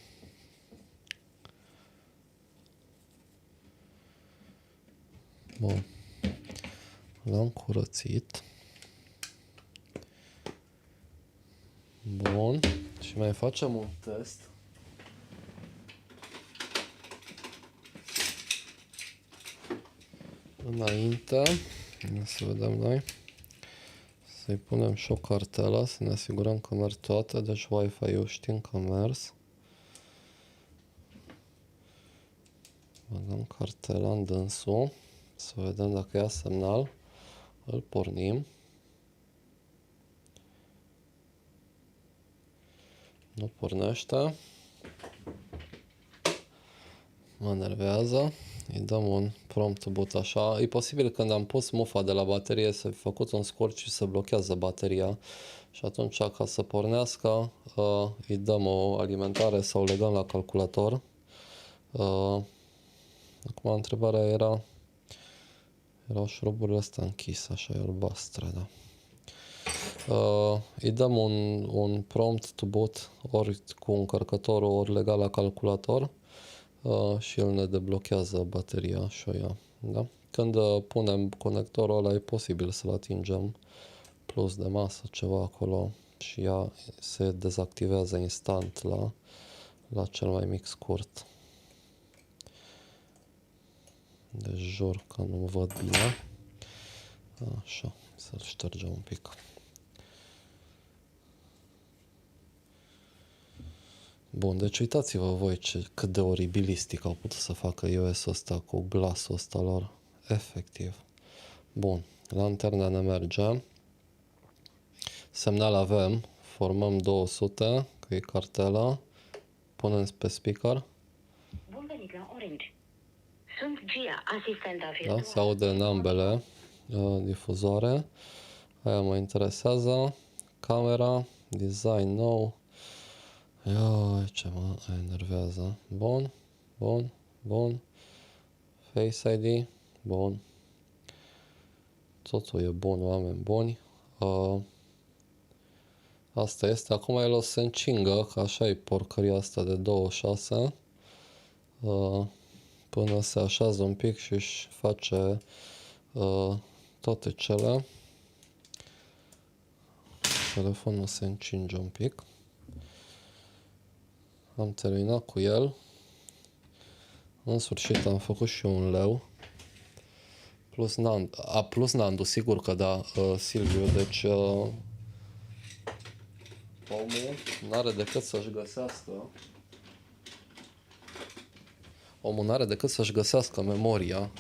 Bun. L-am curățit. Bun. Și mai facem un test. Înainte, să vedem noi. Să-i punem și o cartelă, să ne asigurăm că merg toate. Deci Wi-Fi-ul știm că a mers. Băgăm cartela în dânsul. Să vedem dacă ia semnal. Îl pornim. Nu pornește. Mă nervează. Îi dăm un prompt boot așa. E posibil când am pus mufa de la baterie să fi făcut un scurt și să blochează bateria. Și atunci ca să pornească îi dăm o alimentare sau legăm la calculator. Acum întrebarea erau șuruburile astea închise, așa e albastră, da. Îi dăm un prompt to boot ori cu încărcătorul ori legat la calculator și el ne deblochează bateria și o ia, da? Când punem conectorul ăla e posibil să-l atingem plus de masă, ceva acolo și ea se dezactivează instant la cel mai mic scurt. Deci jur că nu văd bine. Așa, să-l ștergem un pic. Bun, deci uitați-vă voi cât de oribilistic au putut să facă iOS-ul ăsta cu glasul ăsta lor. Efectiv. Bun, lanterna ne merge. Semnal avem, formăm 200, că e cartela. Punem pe speaker. Bun venit la Orange. Sunt Gia, asistenta Da, virtuală. se aude în ambele difuzoare. Aia mă interesează. Camera, design nou. Ia, ce mă enervează. Bun, bun, bun. Face ID, bun. Totul e bun, oameni buni. Asta este. Acum el o să se încingă, că așa e porcăria asta de 26. Până se așează un pic și își face toate cele. Telefonul se încinge un pic. Am terminat cu el. În sfârșit am făcut și un leu. Plus Nandu, sigur că da, Silviu. Deci omul n-are decât să-și găsească memoria.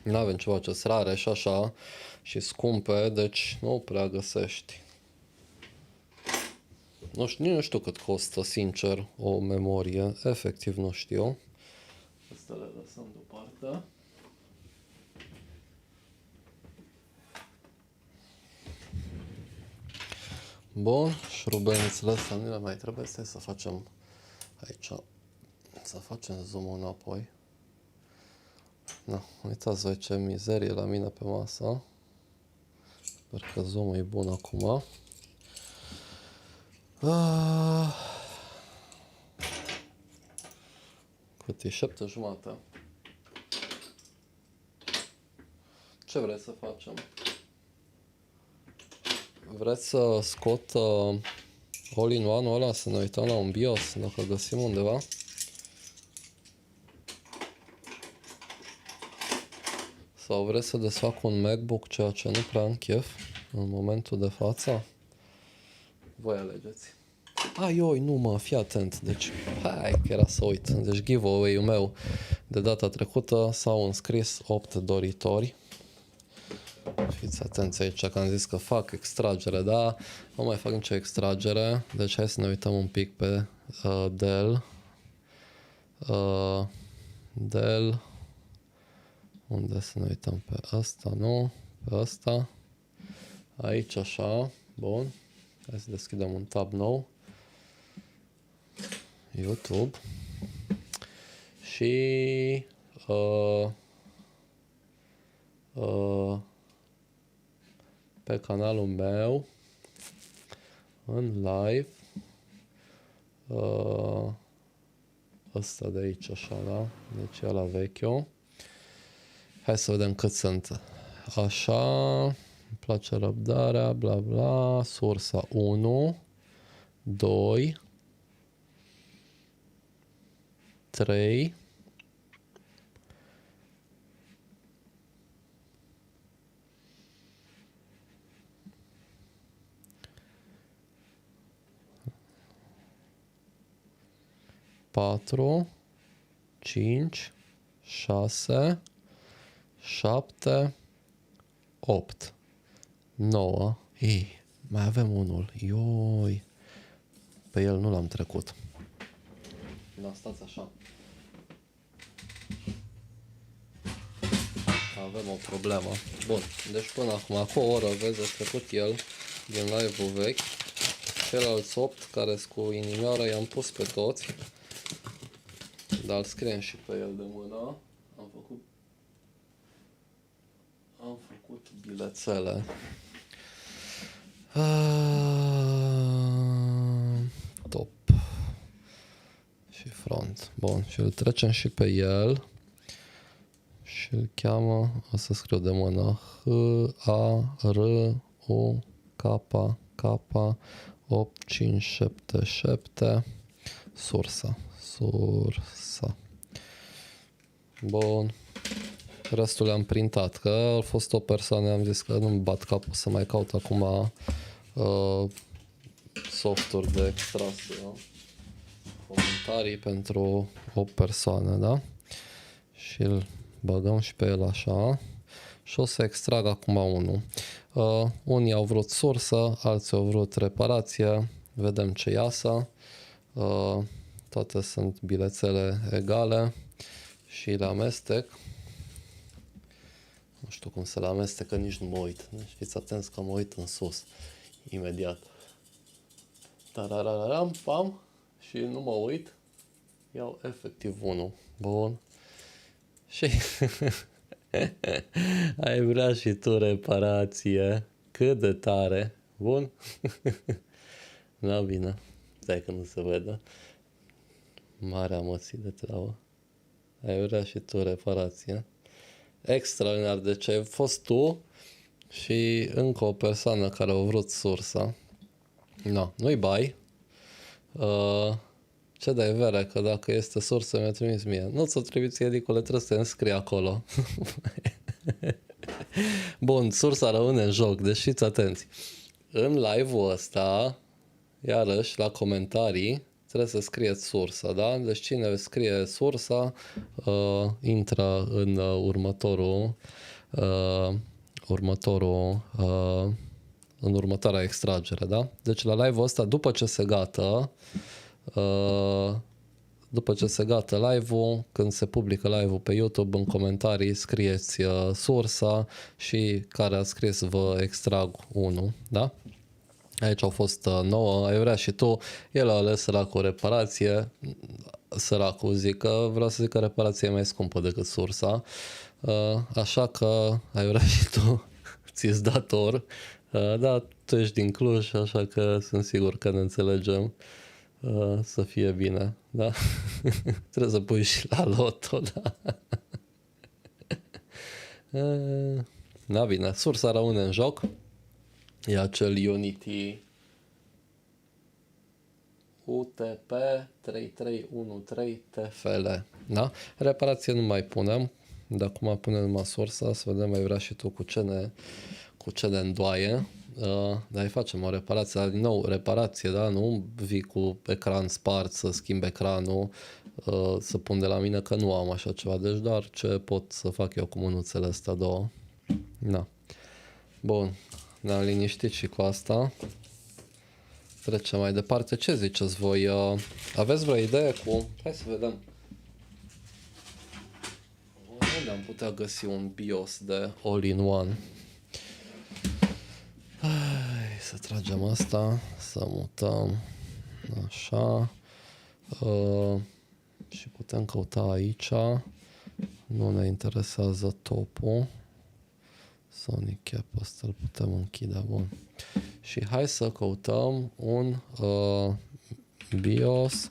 Nu avem ceva ce rare și așa și scumpe, deci nu prea găsești. Nu știu cât costă, sincer, o memorie. Efectiv nu știu. Asta le lăsăm deoparte. Bun, șurubelnițele astea nu le mai trebuie. Stai să facem aici. Să facem zoom înapoi. Na, uitați voi ce mizerie la mine pe masă. Sper că zoom-ul e bun acum. Cât e? 7:30. Ce vreți să facem? Vreți să scot all-in-one-ul ăla, să ne uităm la un BIOS, dacă găsim undeva? Sau vreți să desfac un MacBook, ceea ce nu prea am chef în momentul de față? Voi alegeți. Aioi, nu mă, fii atent. Deci, hai că era să uit. Deci giveaway-ul meu de data trecută s-au înscris 8 doritori. Fiți atenți aici că am zis că fac extragere, da? Nu mai fac nicio extragere. Deci hai să ne uităm un pic pe Dell. Dell. Unde să ne uităm? Pe asta, nu? Pe asta. Aici, așa. Bun. Hai să deschidem un tab nou. YouTube. Și pe canalul meu în live ăsta de aici, așa, da? Deci e la vechiul. Hai să vedem cât sunt. Așa, îmi place răbdarea, bla bla, sursa 1, 2, 3, 4, 5, 6, 7, 8, 9. Ei, mai avem unul. Ioi. Pe el nu l-am trecut. Da, stați așa. Avem o problemă. Bun, deci până acum, cu o oră, vezi, a trecut el din live-ul vechi. Ceilalți 8 care sunt cu inimioară i-am pus pe toți. Dar îl scriem și pe el de mână. Am făcut bilețele. Top. Și front. Bun, și îl trecem și pe el. Și îl cheamă, o să scriu de mână, HARUKK 8577 sursa. Bun. Restul le-am printat, că a fost o persoană, am zis că nu-mi bat capul să mai caut acum softuri de extras comentarii pentru o persoană, da? Și îl băgăm și pe el așa. și o să extrag acum unul. Unii au vrut sursă, alții au vrut reparație, vedem ce iasă. Toate sunt bilețele egale și le amestec. Nu știu cum să le amestec, că nici nu mă uit. Deci fiți atenți că mă uit în sus, imediat. Tarararam, pam, și nu mă uit. Iau efectiv unul. Bun. Și ai vrea și tu reparație. Cât de tare. Bun. Da, bine. Stai că nu se vede. Marea mății de treabă. Ai vrea și tu reparație. Extraordinar. Deci ai fost tu și încă o persoană care a vrut sursa. No, nu-i bai. Ce dai vere, că dacă este sursă mi-a trimis mie. Nu ți-o trimiți, Edicule, trebuie să te înscrii acolo. Bun, sursa rămâne în joc, deci fiți atenți. În live-ul ăsta, iarăși, la comentarii, trebuie să scrieți sursa, da? Deci cine scrie sursa, intră în în următoarea extragere, da? Deci la live-ul ăsta, după ce se gata live-ul, când se publică live-ul pe YouTube, în comentarii scrieți sursa și care a scris vă extrag unul, da? Aici au fost 9, ai vrea și tu, el a ales săracul reparație, săracul zic că vreau să zic că reparația e mai scumpă decât sursa, așa că ai vrea și tu, ți-s dator, da, tu ești din Cluj, așa că sunt sigur că ne înțelegem. Să fie bine, da? Trebuie să pui și la loto, da? Da, bine, sursa rămâne în joc. E acel Unity UTP 3313 TFL, da? Reparație nu mai punem, de acum punem numai sursa, să vedem mai vrea și tu cu ce ne îndoaie. Dar îi facem o reparație, dar din nou reparație, da? Nu vii cu ecran spart să schimb ecranul, să pun de la mine că nu am așa ceva, deci doar ce pot să fac eu cu mânuțele astea două. Da. Bun, ne-am liniștit și cu asta. Trecem mai departe. Ce ziceți voi? Aveți vreo idee cu... Hai să vedem. Unde am putea găsi un BIOS de all-in-one? Să tragem asta, să mutăm, așa, și putem căuta aici, nu ne interesează topul, Sonic Cap, ăsta îl putem închide, bun. Și hai să căutăm un BIOS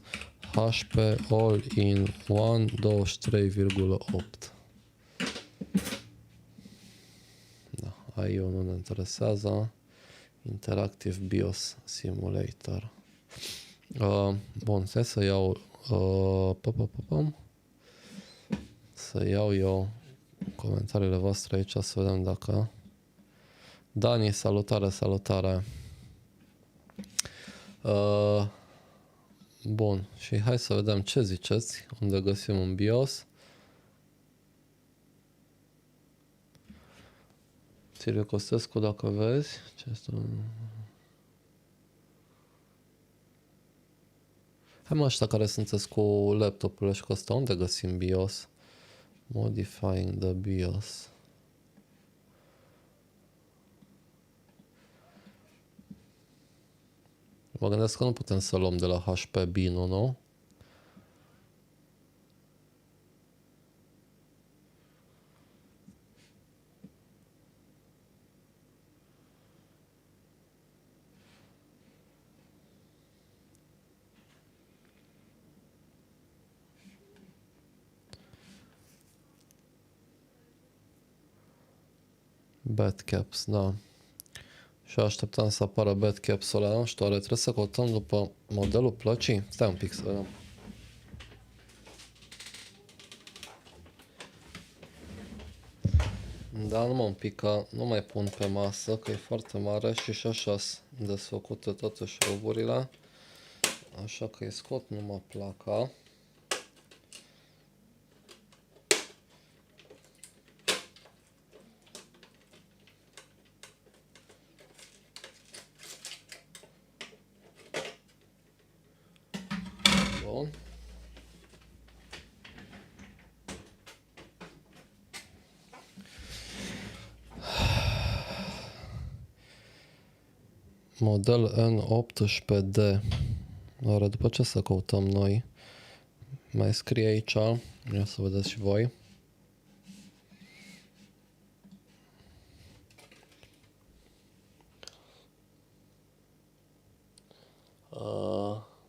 HP All-in-One 23,8. Da, AI nu ne interesează. Interactive BIOS Simulator. Bun, hai să iau să iau eu comentariile voastre aici, să vedem dacă... Dani, salutare, salutare. Bun, și hai să vedem ce ziceți, unde găsim un BIOS. Țiriu Costescu, dacă vezi, ce este un... Hai mă, ăștia care sunteți cu laptopurile și cu ăsta, unde găsim BIOS? Modifying the BIOS. Mă gândesc că nu putem să luăm de la HP Bino, nu? Badcaps, da. Și așteptam să apară Badcaps-ul ăla, nu știu, oare trebuie să căutăm după modelul plăcii? Stai un pic să vedem. Da, numai un pic, că nu mai pun pe masă, că e foarte mare și așa sunt desfăcute toate șuruburile. Așa că îi scot numai placa. Model N18D. Oare după ce să căutăm noi? Mai scrie aici. Ia să vedeți și voi.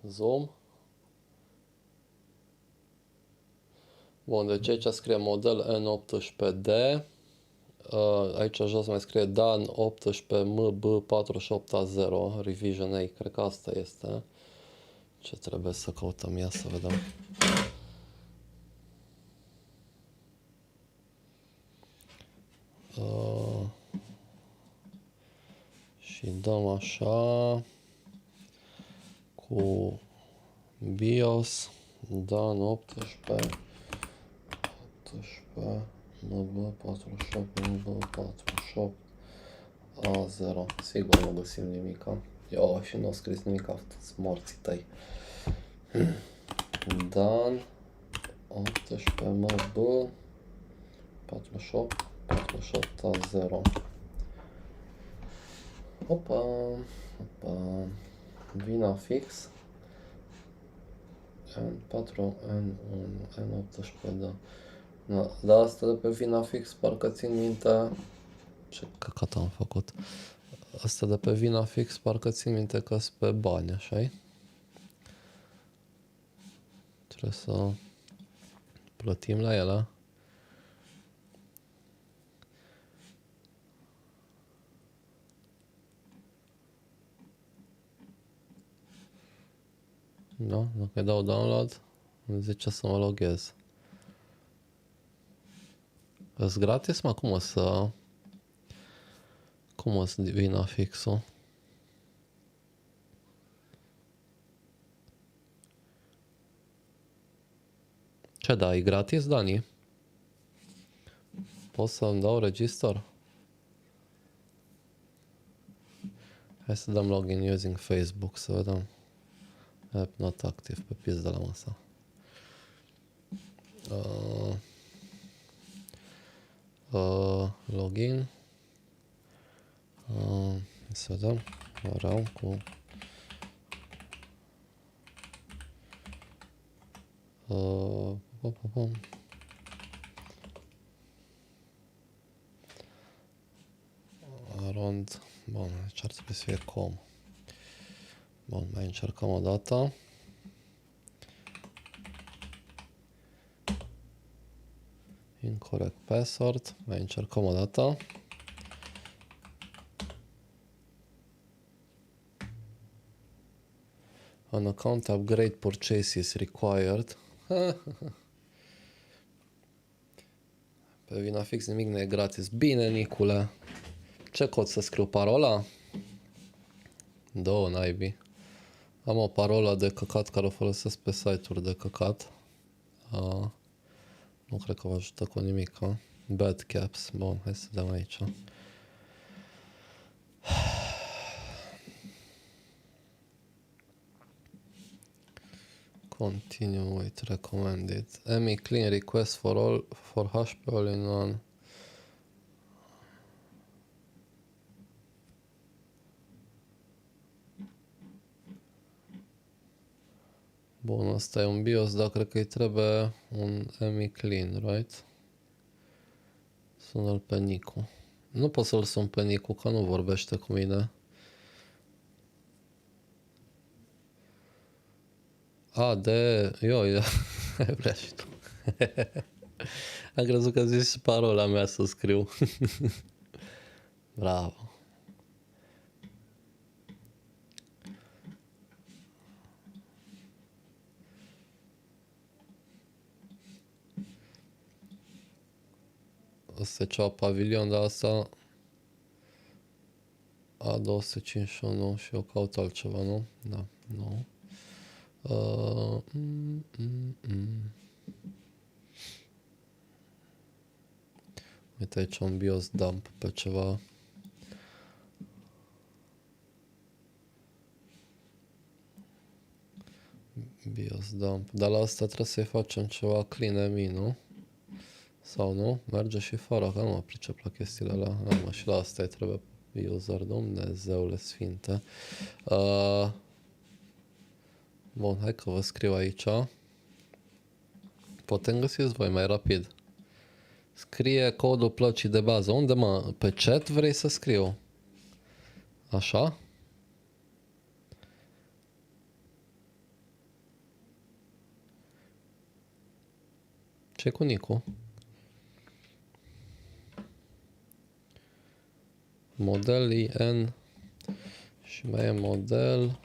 Zoom. Bun, deci aici scrie model N18D. Aici jos mai scrie Dan 18 MB48A0 Revision A. Cred că asta este. Ce trebuie să căutăm? Ia să vedem. Și dăm așa cu BIOS Dan 18 MB48 MB48 A0. Sigur nu găsim nimica. Eu și nu a scris nimic, toți morții tăi. Dan 18 MB 48 A0. Opa, Vinafix N4, N1, N18, da. Dar asta de pe Vinafix, parcă țin minte. Ce căcat am făcut. Asta de pe Vinafix, parcă țin minte că sunt pe bani, așa-i? Trebuie să plătim la ele. Da, dacă îi dau download, îmi zice să mă loghez. Îs gratis, mă? Cum o să Vinafix-ul? Ce da, e gratis, Dani? Pot să-mi dau register? Hai să dăm login using Facebook, să vedem. App not active, pe pizda la masă. Login. Să vedem. Rău cu... Arond. Bun, aici ar trebui să fie com. Bun, mai încercăm o dată. Incorrect password. Mai încercăm o dată. An account upgrade purchase is required. Pe Vinafix nimic nu e gratis. Bine, Nicule. Ce cod să scriu? Parola? Două naibii. Am o parolă de căcat care o folosesc pe site-uri de căcat. Nu cred că vă ajută cu nimic. Bad caps. Bun, hai să dăm aici. Continue with recommended. Emi clean request for all for HP all in one. Bun, asta e un BIOS, dar cred că îi trebuie un Emi clean, right? Sună-l pe Nicu. Nu pot să-l sun pe Nicu, că nu vorbește cu mine. Eu vrea și tu. Am crezut că zici parola mea să scriu. Bravo. Asta e ceva pavilion, dar asta A251 și eu caut altceva, nu? Da, nu. Uite aici un BIOS dump pe ceva. BIOS dump. Dar la asta trebuie să-i facem ceva clean mi, nu? Sau nu? Merge și fără, că nu mă pricep la chestiile alea. Și la asta îi trebuie user, Dumnezeule sfinte. Bun, hai că vă scriu aici. Putem găsiți voi mai rapid. Scrie codul plăcii de bază. Unde, mă? Pe chat vrei să scriu? Așa? Ce cu Nicu? Model IN și mai e model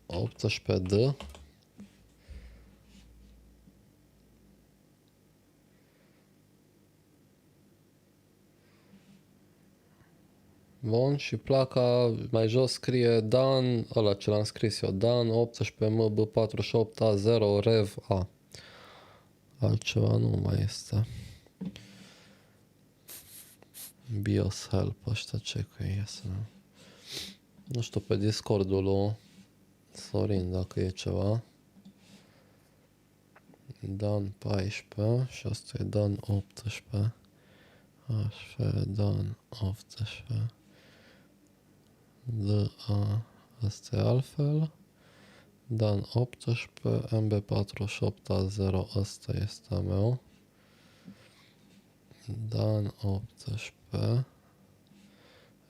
N18D. Bun, și placa mai jos scrie Dan, ăla ce l-am scris eu, Dan 18MB48A0 Rev A. Altceva nu mai este. BIOS help, ăștia ce că iese. Nu știu pe Discordul lui Sorin dacă e ceva. Dan 14 și asta e Dan 18. Așa, Dan 18. DA, asta e altfel. Dan 18, MB48A0, asta este a meu. Dan 18,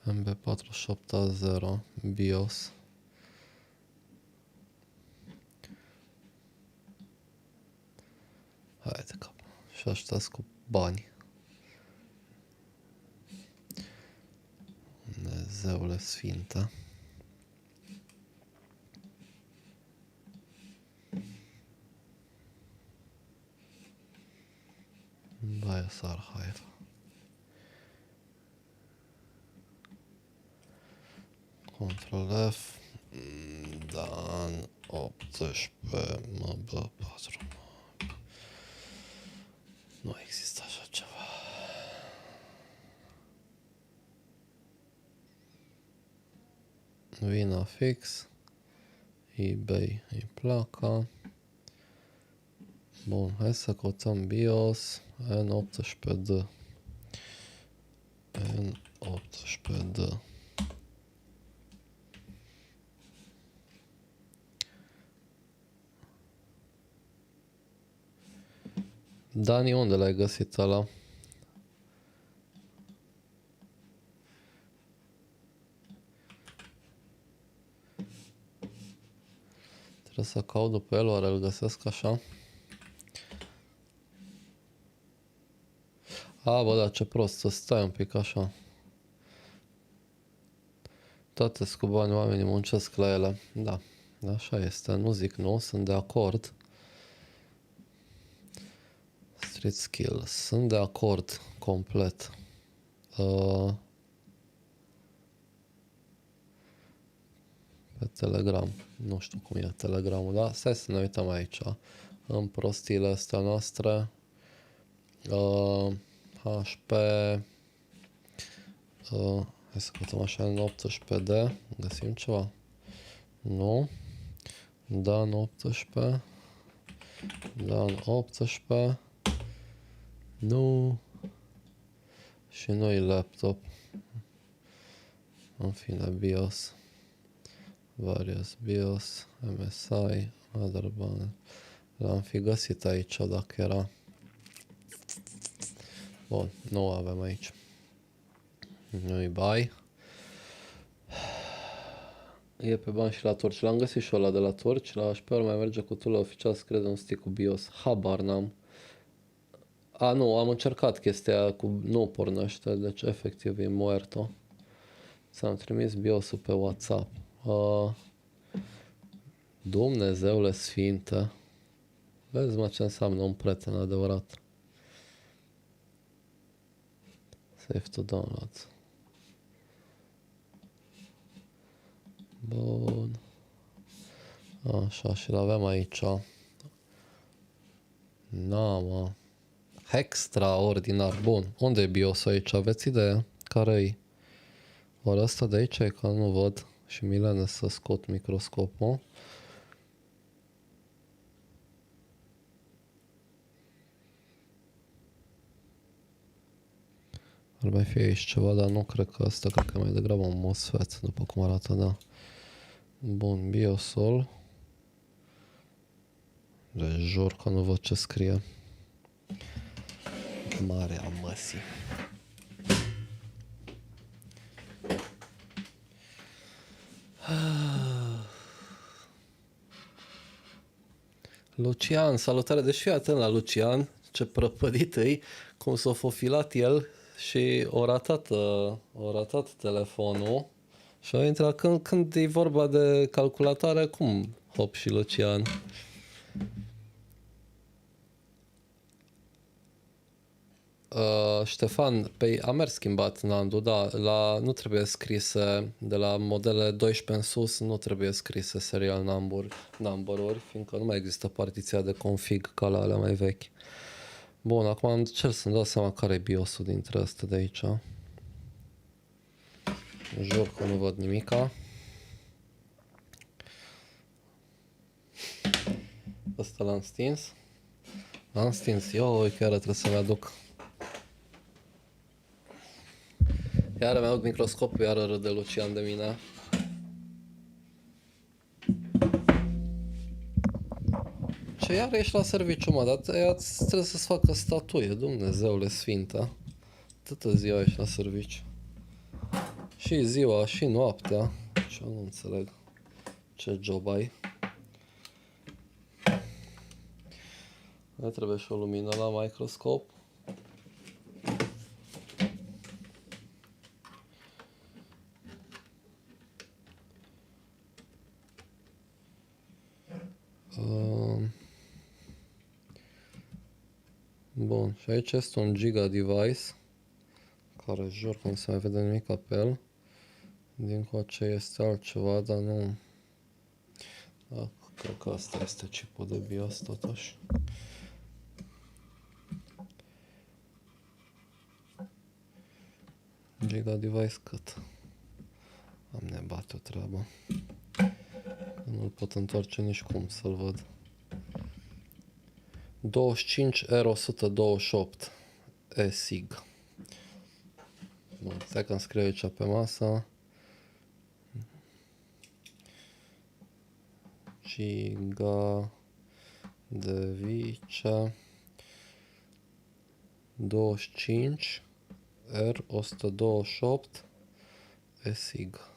MB48A0, BIOS. Haide cap. Și ăștia cu bani. Dumnezeule sfinte. Baia Sarhaier. Ctrl F. Dan 18 MB4. Nu există așa ceva. Vina fix. eBay e placa. Bun, hai să căutăm BIOS N18D. N18D. Dani, unde l-ai găsit ăla? Trebuie să caut după el, oare îl găsesc așa? A, bă, da, ce prost, să stai un pic așa. Toate cu bani, oamenii muncesc la ele. Da, așa este, nu zic nu, sunt de acord. Street Skills, sunt de acord complet. Pe Telegram, nu știu cum e Telegramul, dar stai să ne uităm aici. În prostiile astea noastre. HP. Hai să căutăm așa în 18D. Găsim ceva? Nu. Dan 18. Dan 18. Nu. Și nu-i laptop. În fine, BIOS. Various BIOS, MSI, motherboard. L-am fi găsit aici dacă era. Bun, nu avem aici. Nu-i bai. E pe bani și la torci. L-am găsit și ăla de la torci. La HP mai merge cu tool oficial să crede un stick cu BIOS. Habar n-am. A, nu, am încercat chestia aia cu... Nu pornește, deci efectiv e muerto. Ți-am trimis BIOS-ul pe WhatsApp. Dumnezeule sfinte. Vezi, mă, ce înseamnă un prieten adevărat. Save to download. Bun. Așa, și l-avem aici. Na, mă. Extraordinar. Bun. Unde e BIOS aici? Aveți idee? Care-i? Oare ăsta de aici e că nu văd. Și Milene să scot microscopul. Ar mai fi aici ceva, dar nu cred că asta, cred că e mai degrabă un MOSFET, după cum arată, da. Bun, biosol. De jur că nu văd ce scrie. Marea măsii. Lucian, salutare, deci fii atent la Lucian, ce prăpădit îi, cum s-a fofilat el și o ratat telefonul și a intrat când e vorba de calculatoare, cum hop și Lucian. Ștefan, pe a mers schimbat Nandu, da, nu trebuie scrise, de la modele 12 în sus, nu trebuie scrise serial number-uri, fiindcă nu mai există partiția de config ca la alea mai vechi. Bun, acum încerc să-mi dau seama care e BIOS-ul dintre astea de aici. Jur că nu văd nimica. Ăsta l-am stins. L-am stins, eu chiar trebuie să-mi aduc. Iar mi-aduc microscopul, iar râde Lucian de mine. Ce iar ești la serviciu, mă, dar trebuie să-ți facă statuie, Dumnezeule Sfinte. Toată ziua ești la serviciu. Și ziua, și noaptea. Ce nu înțeleg. Ce job ai? Ne trebuie și o lumină la microscop. Bun, și aici este un Giga device care jur că nu se mai vede nimic pe el. Dincoace este altceva, dar nu... Da, cred că asta este chipul de BIOS totuși. Giga device cât? Am nebat o treabă. Nu-l pot întoarce nici cum să-l văd. 25R128 ESIG. Bun, stai că-mi scriu aici pe masă. Giga de vice 25 R128 ESIG.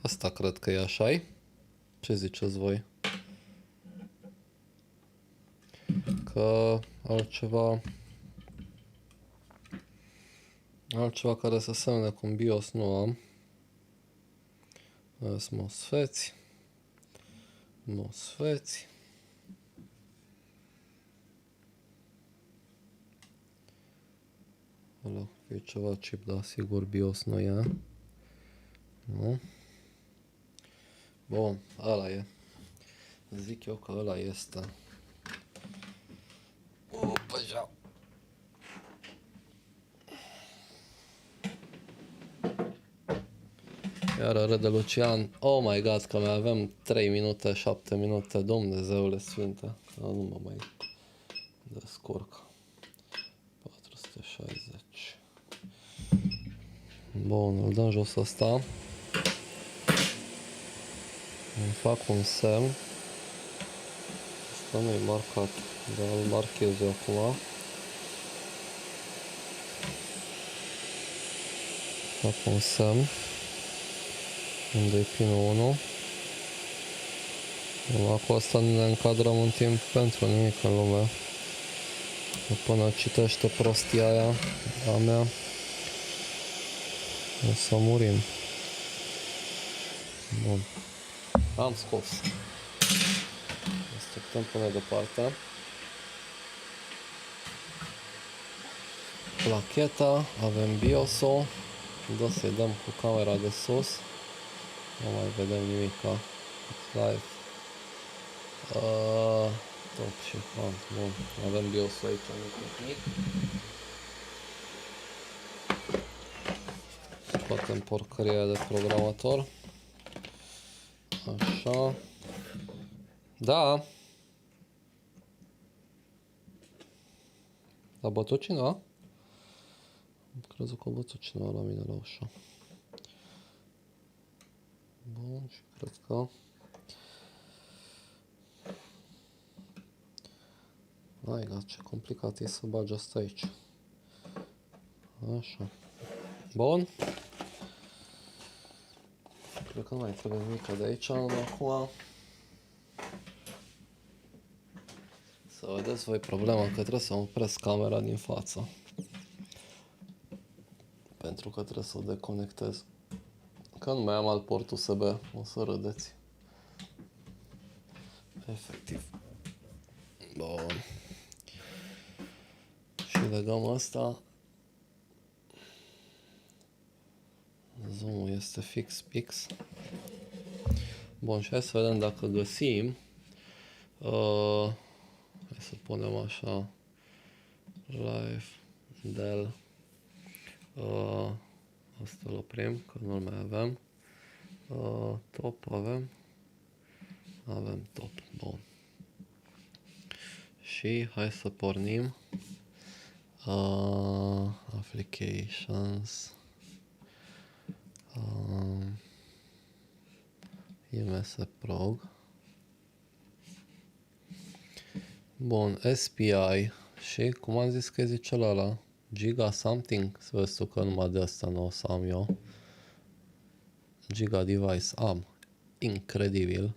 Asta cred că e așa-i. Ce ziceți voi? Că altceva care să semne cu un BIOS nu am. Sunt MOSFETi. Ăla e ceva chip, dar sigur BIOS nu e. Nu? Bun, ăla e. Zic eu că ăla este. Opa, ja. Iar râde Lucian. Oh my god, că mai avem 3 minute, 7 minute. Dumnezeule Sfinte. Nu mă mai descurc. 460. Bun, îl dăm jos ăsta. Îmi fac un semn. Asta nu e marcat, dar îl marchez eu acum. Fac un semn. Unde e pinul 1. Numai cu asta nu ne încadrăm în timp pentru nimic în lume. Până citește prostia aia a mea, o să murim. Bun. Am scos. Așteptăm până departe. Placheta, avem BIOS-ul. Da, să-i dăm cu camera de sus. Nu mai vedem nimica. Live. Top și front. Bun. Avem BIOS-ul aici mic. Scoatem porcăria de programator. Așa. Da. A bătut cineva? crezut că a bătut cineva la mine la ușă. Bun, și cred că... Hai, da, ce complicat e să bagi asta aici. Așa. Bun. Cred că nu mai trebuie nimic de aici. Acum să vedeți voi problema că trebuie să opresc camera din față. Pentru că trebuie să o deconectez. Că nu mai am alt port USB, o să râdeți. Efectiv. Bun. Și legăm asta. Zoom-ul este fix. Bun, și hai să vedem dacă găsim. Hai să punem așa. Live del. Asta îl oprim, că nu-l mai avem. Top avem. Avem top. Bun. Și hai să pornim. Applications. IMS Prog. Bun, SPI. Și cum am zis că zice ăla? Giga something? Să vezi tu că numai de asta nu o să am eu. Giga device am. Incredibil.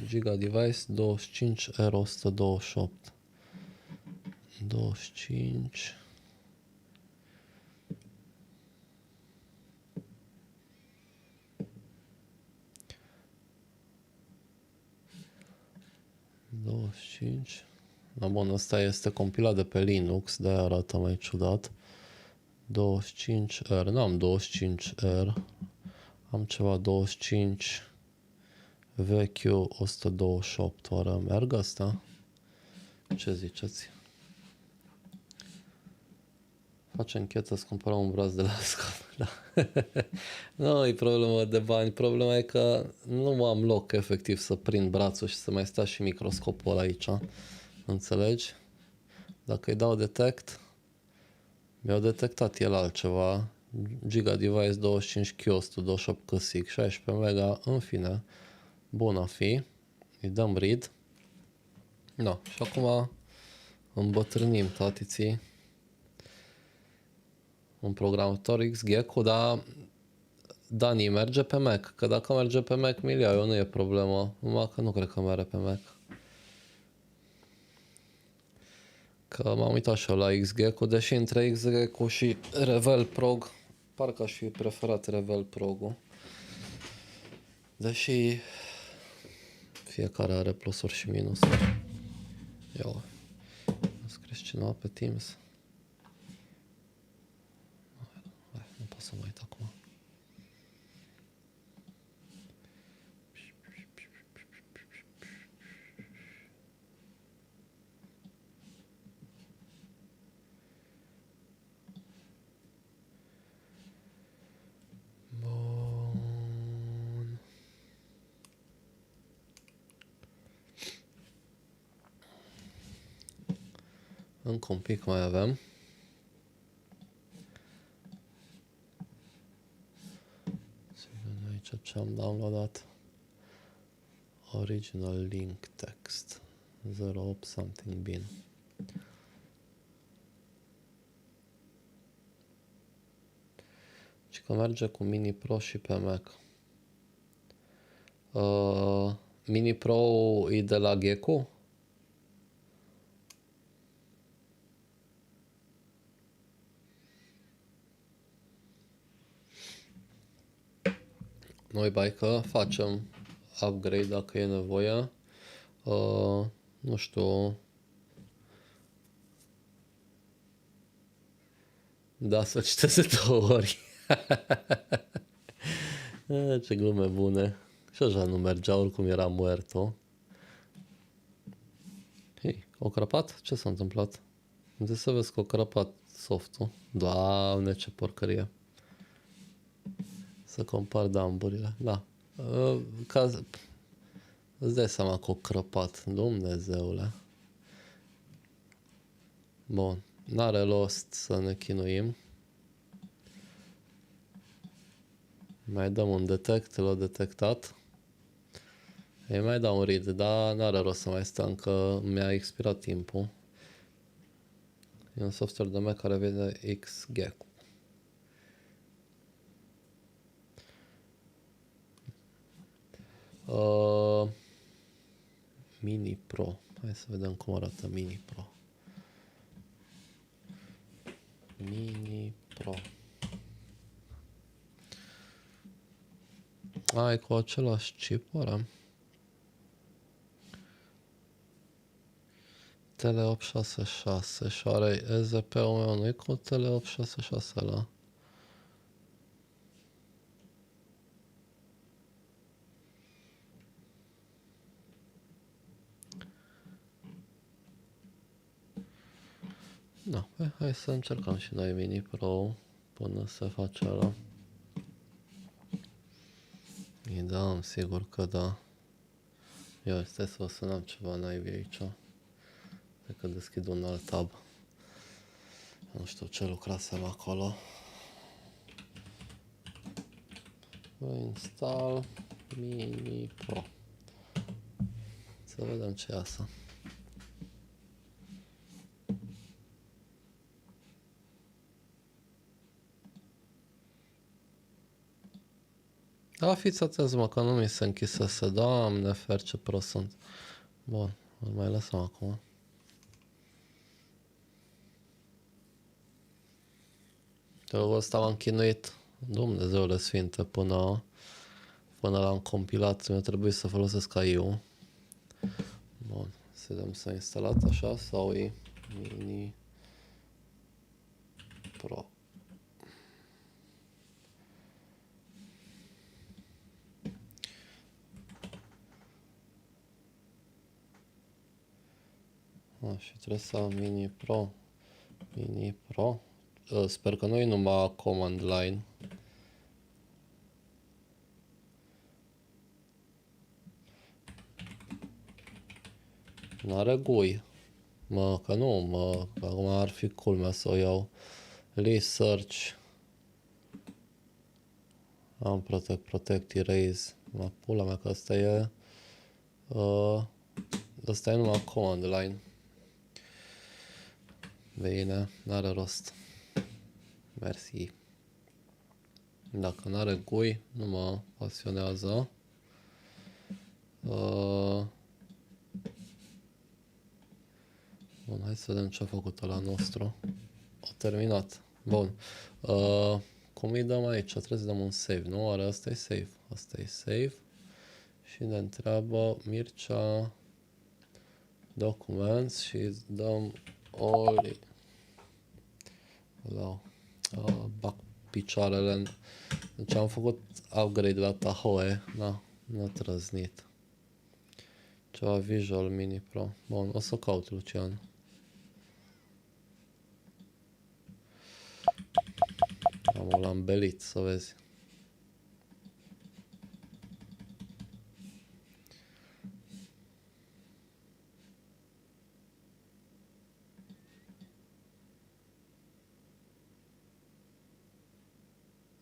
Giga device 25 R128. 25. Da, bun, ăsta este compilat de pe Linux, de-aia arată mai ciudat. 25R, n-am 25R, am ceva 25 vechiul 128, oare merg asta? Ce ziceți? Facem chetă să cumpărăm un braț de la scop. Da. Nu e problema de bani, problema e că nu am loc efectiv să prind brațul și să mai sta și microscopul aici. Înțelegi? Dacă îi dau detect, mi-au detectat el altceva. Giga device 25Q 128 căsic, 16 mega, în fine, bun a fi. Îi dăm read. No, și acum îmbătrânim tatiții un programator XGecko, dar Dani merge pe Mac, că dacă merge pe Mac, miliarul, nu e problemă, numai că nu cred că merge pe Mac. Că m-am uitat și eu la XGecko, deși între XGecko și Revel Prog, parcă aș fi preferat Revel Prog-ul. Deși fiecare are plusuri și minusuri. Ia, scris cineva pe Teams. Nu pot să mă uit acum. Bun. Încă un pic mai avem. Să vedem aici ce am downloadat. Original link text 08 something bin. Și că merge cu Mini Pro și pe Mac. Mini Pro e de la Gecko? Noi bai că facem upgrade dacă e nevoie. Nu știu. Da, să citesc de 2 ori. Ce glume bune. Și așa nu mergea, oricum era muerto. Hei, o crăpat? Ce s-a întâmplat? Unde să vezi că o crăpat softul? Doamne, ce porcărie. Să compar dumburile. Da. Îți dai seama că o crăpat. Dumnezeule. Bun. N-are rost să ne chinuim. Mai dăm un detect, l-a detectat. Îi mai dau un read, dar n-are rost să mai stăm că mi-a expirat timpul. E un software de Mac care vede XGEC. Mini Pro. Hai să vedem cum arată Mini Pro. Mini Pro. E cu același chip, oare? Tele 866 și are EZP-ul meu, nu-i cu Tele 866 ăla? Da, hai să încercăm și noi Mini Pro până se face ăla. Îi dăm, sigur că da. Eu stai să o sunăm ceva naibii aici. Cred că deschid un alt tab. Nu știu ce lucrasem acolo. Install Mini Pro. Să vedem ce e asta. Da, fiți atenți, mă, că nu mi se închisese. Doamne, fer, ce prost sunt. Bun, îl mai lăsăm acum. Jocul ăsta m-am chinuit, Dumnezeule Sfinte, până l-am compilat. Mi-a trebuit să folosesc AI-ul. Bun, să vedem s-a instalat așa sau e Mini Pro. Și trebuie să am Mini Pro. Mini Pro. Sper că nu e numai command line. N-are GUI. Mă, că nu, mă, acum ar fi culmea să o iau. Research. Am protect, erase. Mă, pula mea că asta e... Asta e numai command line. Bine, n-are rost. Mersi. Dacă n-are GUI, nu mă pasionează. Bun, hai să vedem ce a făcut ăla nostru. A terminat. Bun. Cum îi dăm aici? Trebuie să dăm un save, nu? Oare asta e save? Asta e save. Și ne întreabă Mircea Documents și îți dăm all... Bag picioarele. Deci am făcut upgrade la Tahoe. N-a trăznit. Ceva Visual Mini Pro. Bun, o să caut, Lucian. Am o lambelit, să vezi.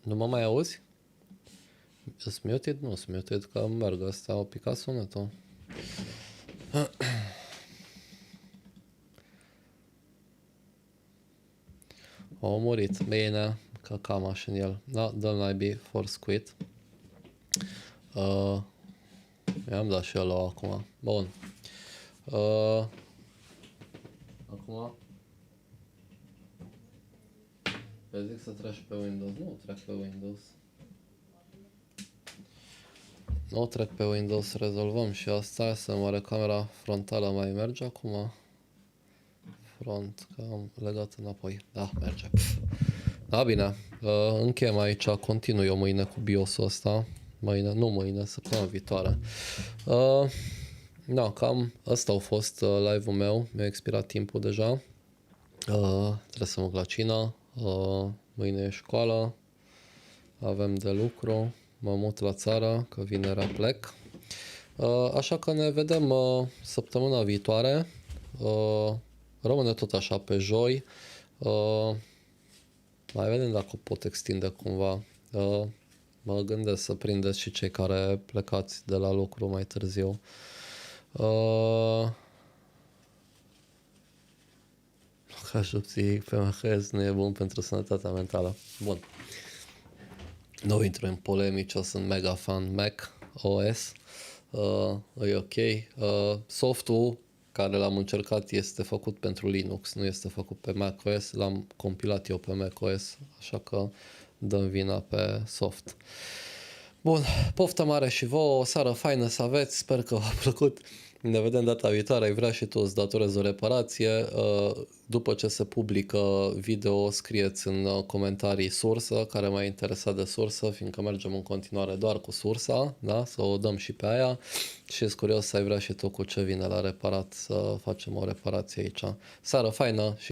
Nu mă mai auzi? Îți muted? Nu, îți muted că merg. Asta a picat sunetul. A murit. Bine, că cam așa în el. Da, dăm naibii, force quit. I-am dat și el acum. Bun. Acum eu zic să treci pe Windows. Nu trec pe Windows. Nu trec pe Windows, rezolvăm și asta. Să moare camera frontală, mai merge acum? Front, că am legat înapoi. Da, merge. Da, bine. Încheiem aici, continui eu mâine cu BIOS-ul ăsta. Mâine, săptămâna viitoare. Da, cam ăsta a fost live-ul meu. Mi-a expirat timpul deja. Trebuie să mă duc la cină. Mâine e școală. Avem de lucru. Mă mut la țară, că vinerea plec. Așa că ne vedem săptămâna viitoare. rămâne tot așa pe joi. Mai vedem dacă o pot extinde cumva. Mă gândesc să prindeți și cei care plecați de la lucru mai târziu. Ca psihic pe MHS nu e bun pentru sănătatea mentală. Bun. Nu intru în polemici, eu sunt mega fan Mac OS. E ok. Softul care l-am încercat este făcut pentru Linux, nu este făcut pe macOS. L-am compilat eu pe macOS, așa că dăm vina pe soft. Bun, poftă mare și vouă, o seară faină să aveți, sper că v-a plăcut. Ne vedem data viitoare, ai vrea și tu să datorezi o reparație. După ce se publică video, scrieți în comentarii sursă, care m-a interesat de sursă, fiindcă mergem în continuare doar cu sursa, da? Să o dăm și pe aia. Și ești curios să ai vrea și tu cu ce vine la reparat, să facem o reparație aici. Seară faină și